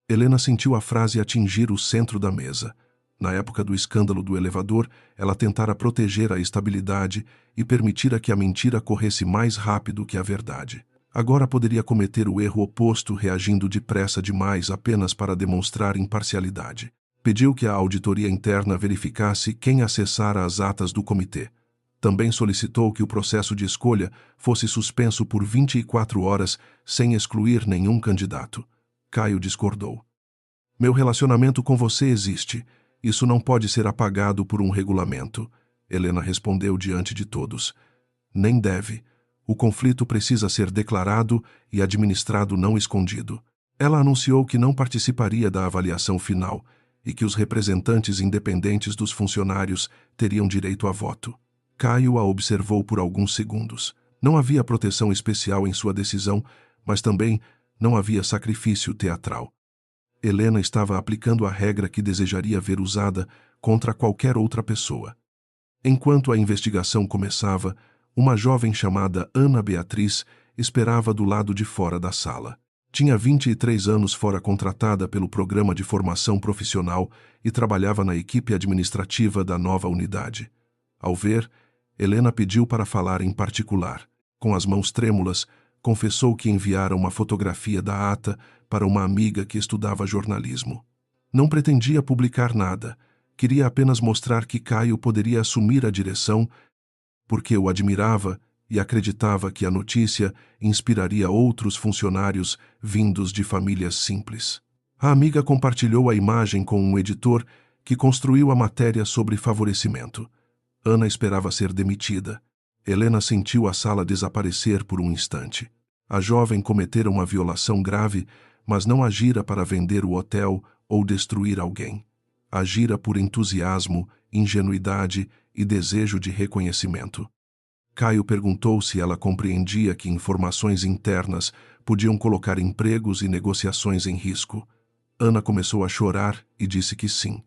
Helena sentiu a frase atingir o centro da mesa. Na época do escândalo do elevador, ela tentara proteger a estabilidade e permitira que a mentira corresse mais rápido que a verdade. Agora poderia cometer o erro oposto, reagindo depressa demais apenas para demonstrar imparcialidade. Pediu que a auditoria interna verificasse quem acessara as atas do comitê. Também solicitou que o processo de escolha fosse suspenso por 24 horas, sem excluir nenhum candidato. Caio discordou. Meu relacionamento com você existe. Isso não pode ser apagado por um regulamento. Helena respondeu diante de todos. Nem deve. O conflito precisa ser declarado e administrado, não escondido. Ela anunciou que não participaria da avaliação final e que os representantes independentes dos funcionários teriam direito a voto. Caio a observou por alguns segundos. Não havia proteção especial em sua decisão, mas também não havia sacrifício teatral. Helena estava aplicando a regra que desejaria ver usada contra qualquer outra pessoa. Enquanto a investigação começava, uma jovem chamada Ana Beatriz esperava do lado de fora da sala. Tinha 23 anos, fora contratada pelo programa de formação profissional e trabalhava na equipe administrativa da nova unidade. Ao ver, Helena pediu para falar em particular. Com as mãos trêmulas, confessou que enviara uma fotografia da ata para uma amiga que estudava jornalismo. Não pretendia publicar nada, queria apenas mostrar que Caio poderia assumir a direção porque o admirava e acreditava que a notícia inspiraria outros funcionários vindos de famílias simples. A amiga compartilhou a imagem com um editor que construiu a matéria sobre favorecimento. Ana esperava ser demitida. Helena sentiu a sala desaparecer por um instante. A jovem cometera uma violação grave, mas não agira para vender o hotel ou destruir alguém. Agira por entusiasmo, ingenuidade e desejo de reconhecimento. Caio perguntou se ela compreendia que informações internas podiam colocar empregos e negociações em risco. Ana começou a chorar e disse que sim.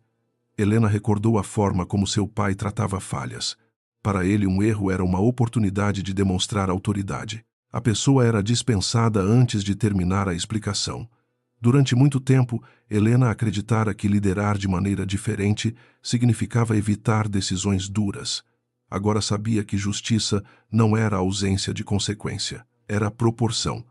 Helena recordou a forma como seu pai tratava falhas. Para ele, um erro era uma oportunidade de demonstrar autoridade. A pessoa era dispensada antes de terminar a explicação. Durante muito tempo, Helena acreditara que liderar de maneira diferente significava evitar decisões duras. Agora sabia que justiça não era ausência de consequência, era proporção.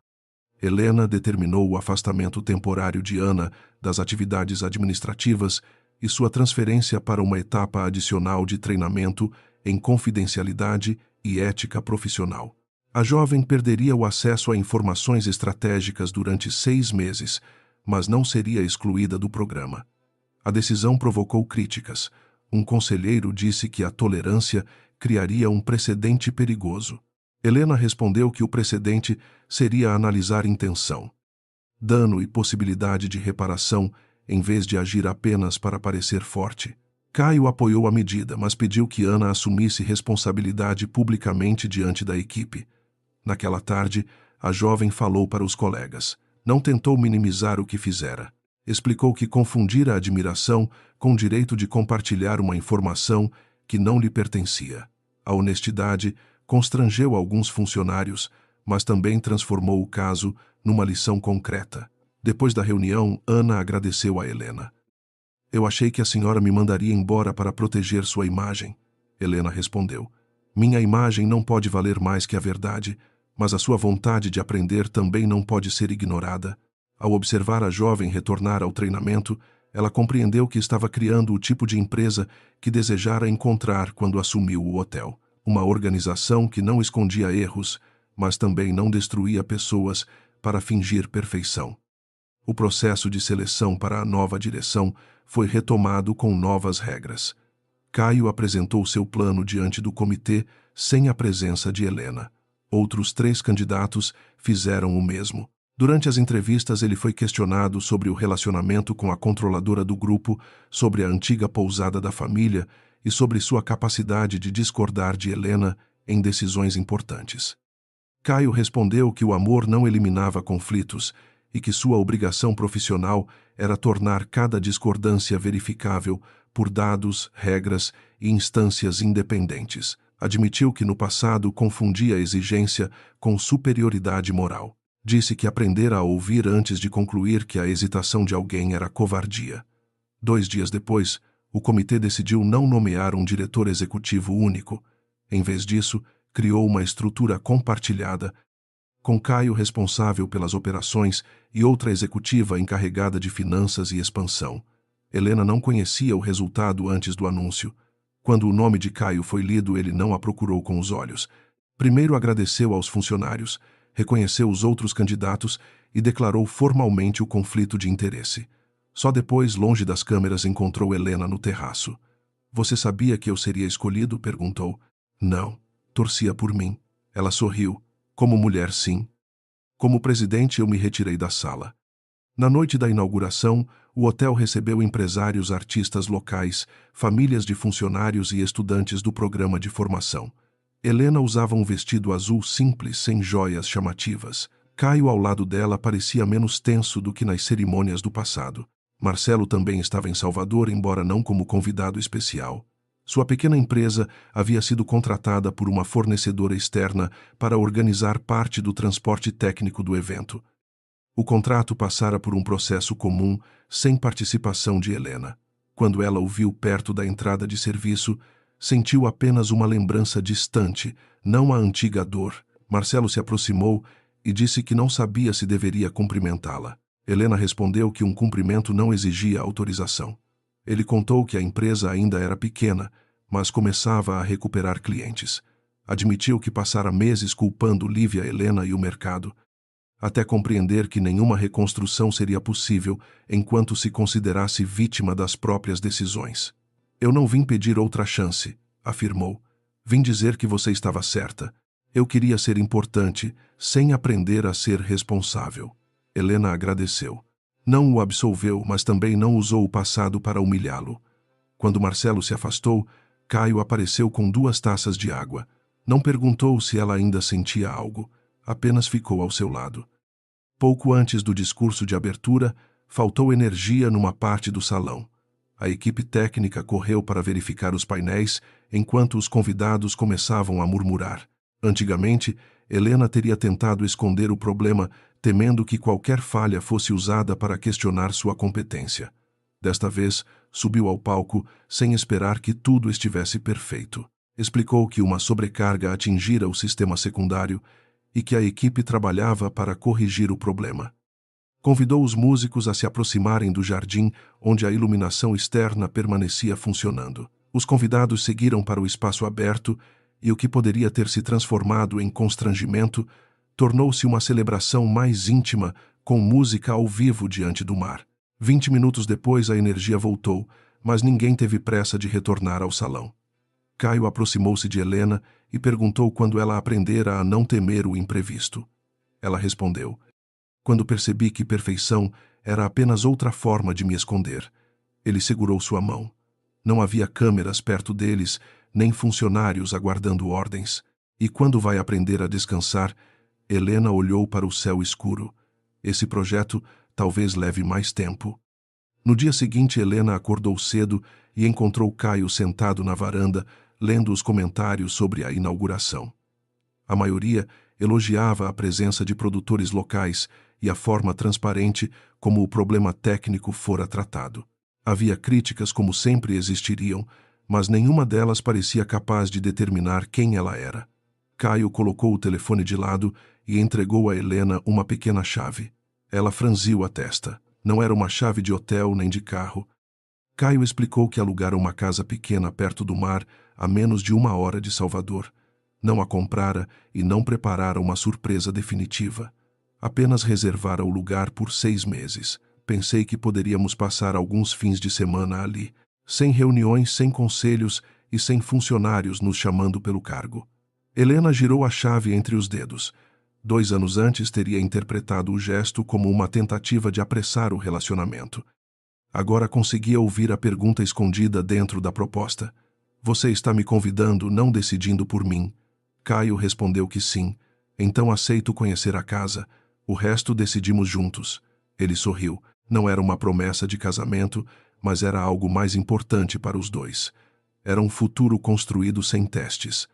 Helena determinou o afastamento temporário de Ana das atividades administrativas e sua transferência para uma etapa adicional de treinamento em confidencialidade e ética profissional. A jovem perderia o acesso a informações estratégicas durante 6 meses, mas não seria excluída do programa. A decisão provocou críticas. Um conselheiro disse que a tolerância criaria um precedente perigoso. Helena respondeu que o precedente seria analisar intenção, dano e possibilidade de reparação, em vez de agir apenas para parecer forte. Caio apoiou a medida, mas pediu que Ana assumisse responsabilidade publicamente diante da equipe. Naquela tarde, a jovem falou para os colegas. Não tentou minimizar o que fizera. Explicou que confundira a admiração com o direito de compartilhar uma informação que não lhe pertencia. A honestidade constrangeu alguns funcionários, mas também transformou o caso numa lição concreta. Depois da reunião, Ana agradeceu a Helena. Eu achei que a senhora me mandaria embora para proteger sua imagem. Helena respondeu. Minha imagem não pode valer mais que a verdade, mas a sua vontade de aprender também não pode ser ignorada. Ao observar a jovem retornar ao treinamento, ela compreendeu que estava criando o tipo de empresa que desejara encontrar quando assumiu o hotel. Uma organização que não escondia erros, mas também não destruía pessoas para fingir perfeição. O processo de seleção para a nova direção foi retomado com novas regras. Caio apresentou seu plano diante do comitê sem a presença de Helena. Outros 3 candidatos fizeram o mesmo. Durante as entrevistas, ele foi questionado sobre o relacionamento com a controladora do grupo, sobre a antiga pousada da família e sobre sua capacidade de discordar de Helena em decisões importantes. Caio respondeu que o amor não eliminava conflitos e que sua obrigação profissional era tornar cada discordância verificável por dados, regras e instâncias independentes. Admitiu que no passado confundia exigência com superioridade moral. Disse que aprendera a ouvir antes de concluir que a hesitação de alguém era covardia. 2 dias depois, o comitê decidiu não nomear um diretor executivo único. Em vez disso, criou uma estrutura compartilhada, com Caio responsável pelas operações e outra executiva encarregada de finanças e expansão. Helena não conhecia o resultado antes do anúncio. Quando o nome de Caio foi lido, ele não a procurou com os olhos. Primeiro agradeceu aos funcionários, reconheceu os outros candidatos e declarou formalmente o conflito de interesse. Só depois, longe das câmeras, encontrou Helena no terraço. Você sabia que eu seria escolhido? Perguntou. Não. Torcia por mim. Ela sorriu. Como mulher, sim. Como presidente, eu me retirei da sala. Na noite da inauguração, o hotel recebeu empresários, artistas locais, famílias de funcionários e estudantes do programa de formação. Helena usava um vestido azul simples, sem joias chamativas. Caio, ao lado dela, parecia menos tenso do que nas cerimônias do passado. Marcelo também estava em Salvador, embora não como convidado especial. Sua pequena empresa havia sido contratada por uma fornecedora externa para organizar parte do transporte técnico do evento. O contrato passara por um processo comum, sem participação de Helena. Quando ela o viu perto da entrada de serviço, sentiu apenas uma lembrança distante, não a antiga dor. Marcelo se aproximou e disse que não sabia se deveria cumprimentá-la. Helena respondeu que um cumprimento não exigia autorização. Ele contou que a empresa ainda era pequena, mas começava a recuperar clientes. Admitiu que passara meses culpando Lívia, Helena e o mercado, até compreender que nenhuma reconstrução seria possível enquanto se considerasse vítima das próprias decisões. Eu não vim pedir outra chance, afirmou. Vim dizer que você estava certa. Eu queria ser importante, sem aprender a ser responsável. Helena agradeceu. Não o absolveu, mas também não usou o passado para humilhá-lo. Quando Marcelo se afastou, Caio apareceu com 2 taças de água. Não perguntou se ela ainda sentia algo, apenas ficou ao seu lado. Pouco antes do discurso de abertura, faltou energia numa parte do salão. A equipe técnica correu para verificar os painéis, enquanto os convidados começavam a murmurar. Antigamente, Helena teria tentado esconder o problema, temendo que qualquer falha fosse usada para questionar sua competência. Desta vez, subiu ao palco sem esperar que tudo estivesse perfeito. Explicou que uma sobrecarga atingira o sistema secundário e que a equipe trabalhava para corrigir o problema. Convidou os músicos a se aproximarem do jardim, onde a iluminação externa permanecia funcionando. Os convidados seguiram para o espaço aberto e o que poderia ter se transformado em constrangimento tornou-se uma celebração mais íntima, com música ao vivo diante do mar. 20 minutos depois a energia voltou, mas ninguém teve pressa de retornar ao salão. Caio aproximou-se de Helena e perguntou quando ela aprendera a não temer o imprevisto. Ela respondeu: quando percebi que perfeição era apenas outra forma de me esconder. Ele segurou sua mão. Não havia câmeras perto deles, nem funcionários aguardando ordens. E quando vai aprender a descansar, Helena olhou para o céu escuro. Esse projeto talvez leve mais tempo. No dia seguinte, Helena acordou cedo e encontrou Caio sentado na varanda, lendo os comentários sobre a inauguração. A maioria elogiava a presença de produtores locais e a forma transparente como o problema técnico fora tratado. Havia críticas como sempre existiriam, mas nenhuma delas parecia capaz de determinar quem ela era. Caio colocou o telefone de lado e entregou a Helena uma pequena chave. Ela franziu a testa. Não era uma chave de hotel nem de carro. Caio explicou que alugara uma casa pequena perto do mar, a menos de 1 hora de Salvador. Não a comprara e não preparara uma surpresa definitiva. Apenas reservara o lugar por 6 meses. Pensei que poderíamos passar alguns fins de semana ali, sem reuniões, sem conselhos e sem funcionários nos chamando pelo cargo. Helena girou a chave entre os dedos. 2 anos antes teria interpretado o gesto como uma tentativa de apressar o relacionamento. Agora conseguia ouvir a pergunta escondida dentro da proposta. Você está me convidando, não decidindo por mim. Caio respondeu que sim. Então aceito conhecer a casa. O resto decidimos juntos. Ele sorriu. Não era uma promessa de casamento, mas era algo mais importante para os dois. Era um futuro construído sem testes.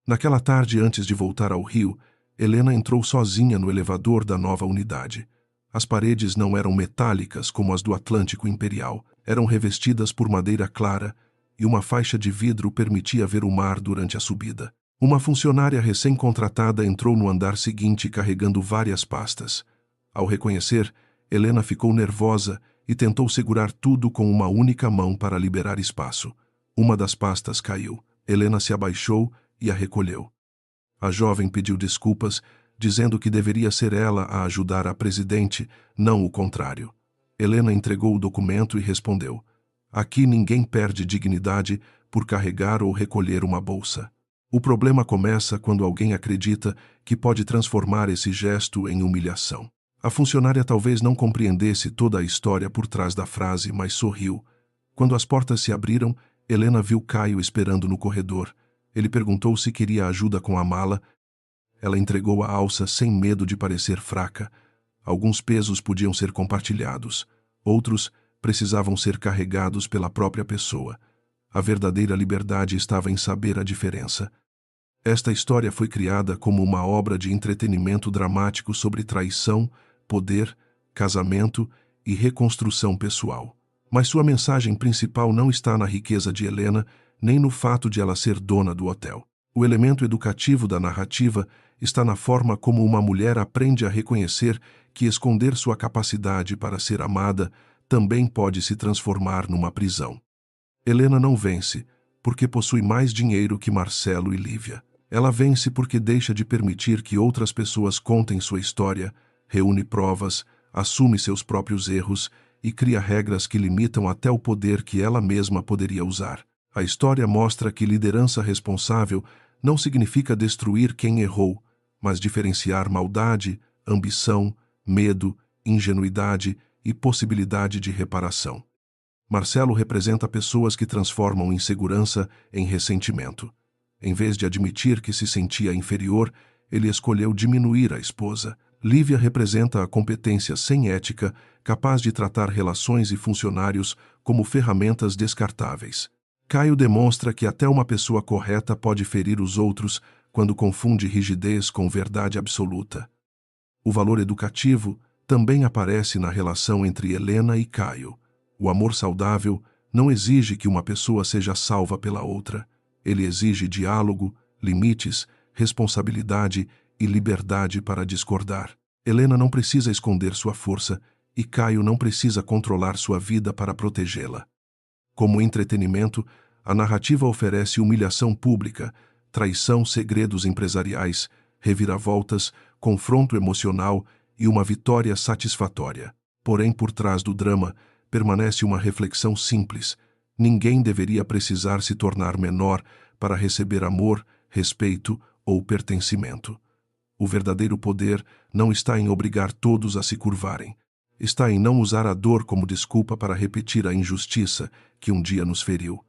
Naquela tarde, antes de voltar ao Rio, Helena entrou sozinha no elevador da nova unidade. As paredes não eram metálicas como as do Atlântico Imperial. Eram revestidas por madeira clara e uma faixa de vidro permitia ver o mar durante a subida. Uma funcionária recém-contratada entrou no andar seguinte carregando várias pastas. Ao reconhecer, Helena ficou nervosa e tentou segurar tudo com uma única mão para liberar espaço. Uma das pastas caiu. Helena se abaixou e a recolheu. A jovem pediu desculpas, dizendo que deveria ser ela a ajudar a presidente, não o contrário. Helena entregou o documento e respondeu: aqui ninguém perde dignidade por carregar ou recolher uma bolsa. O problema começa quando alguém acredita que pode transformar esse gesto em humilhação. A funcionária talvez não compreendesse toda a história por trás da frase, mas sorriu. Quando as portas se abriram, Helena viu Caio esperando no corredor. Ele perguntou se queria ajuda com a mala. Ela entregou a alça sem medo de parecer fraca. Alguns pesos podiam ser compartilhados, outros precisavam ser carregados pela própria pessoa. A verdadeira liberdade estava em saber a diferença. Esta história foi criada como uma obra de entretenimento dramático sobre traição, poder, casamento e reconstrução pessoal. Mas sua mensagem principal não está na riqueza de Helena, nem no fato de ela ser dona do hotel. O elemento educativo da narrativa está na forma como uma mulher aprende a reconhecer que esconder sua capacidade para ser amada também pode se transformar numa prisão. Helena não vence porque possui mais dinheiro que Marcelo e Lívia. Ela vence porque deixa de permitir que outras pessoas contem sua história, reúne provas, assume seus próprios erros e cria regras que limitam até o poder que ela mesma poderia usar. A história mostra que liderança responsável não significa destruir quem errou, mas diferenciar maldade, ambição, medo, ingenuidade e possibilidade de reparação. Marcelo representa pessoas que transformam insegurança em ressentimento. Em vez de admitir que se sentia inferior, ele escolheu diminuir a esposa. Lívia representa a competência sem ética, capaz de tratar relações e funcionários como ferramentas descartáveis. Caio demonstra que até uma pessoa correta pode ferir os outros quando confunde rigidez com verdade absoluta. O valor educativo também aparece na relação entre Helena e Caio. O amor saudável não exige que uma pessoa seja salva pela outra. Ele exige diálogo, limites, responsabilidade e liberdade para discordar. Helena não precisa esconder sua força e Caio não precisa controlar sua vida para protegê-la. Como entretenimento, a narrativa oferece humilhação pública, traição, segredos empresariais, reviravoltas, confronto emocional e uma vitória satisfatória. Porém, por trás do drama, permanece uma reflexão simples. Ninguém deveria precisar se tornar menor para receber amor, respeito ou pertencimento. O verdadeiro poder não está em obrigar todos a se curvarem. Está em não usar a dor como desculpa para repetir a injustiça que um dia nos feriu.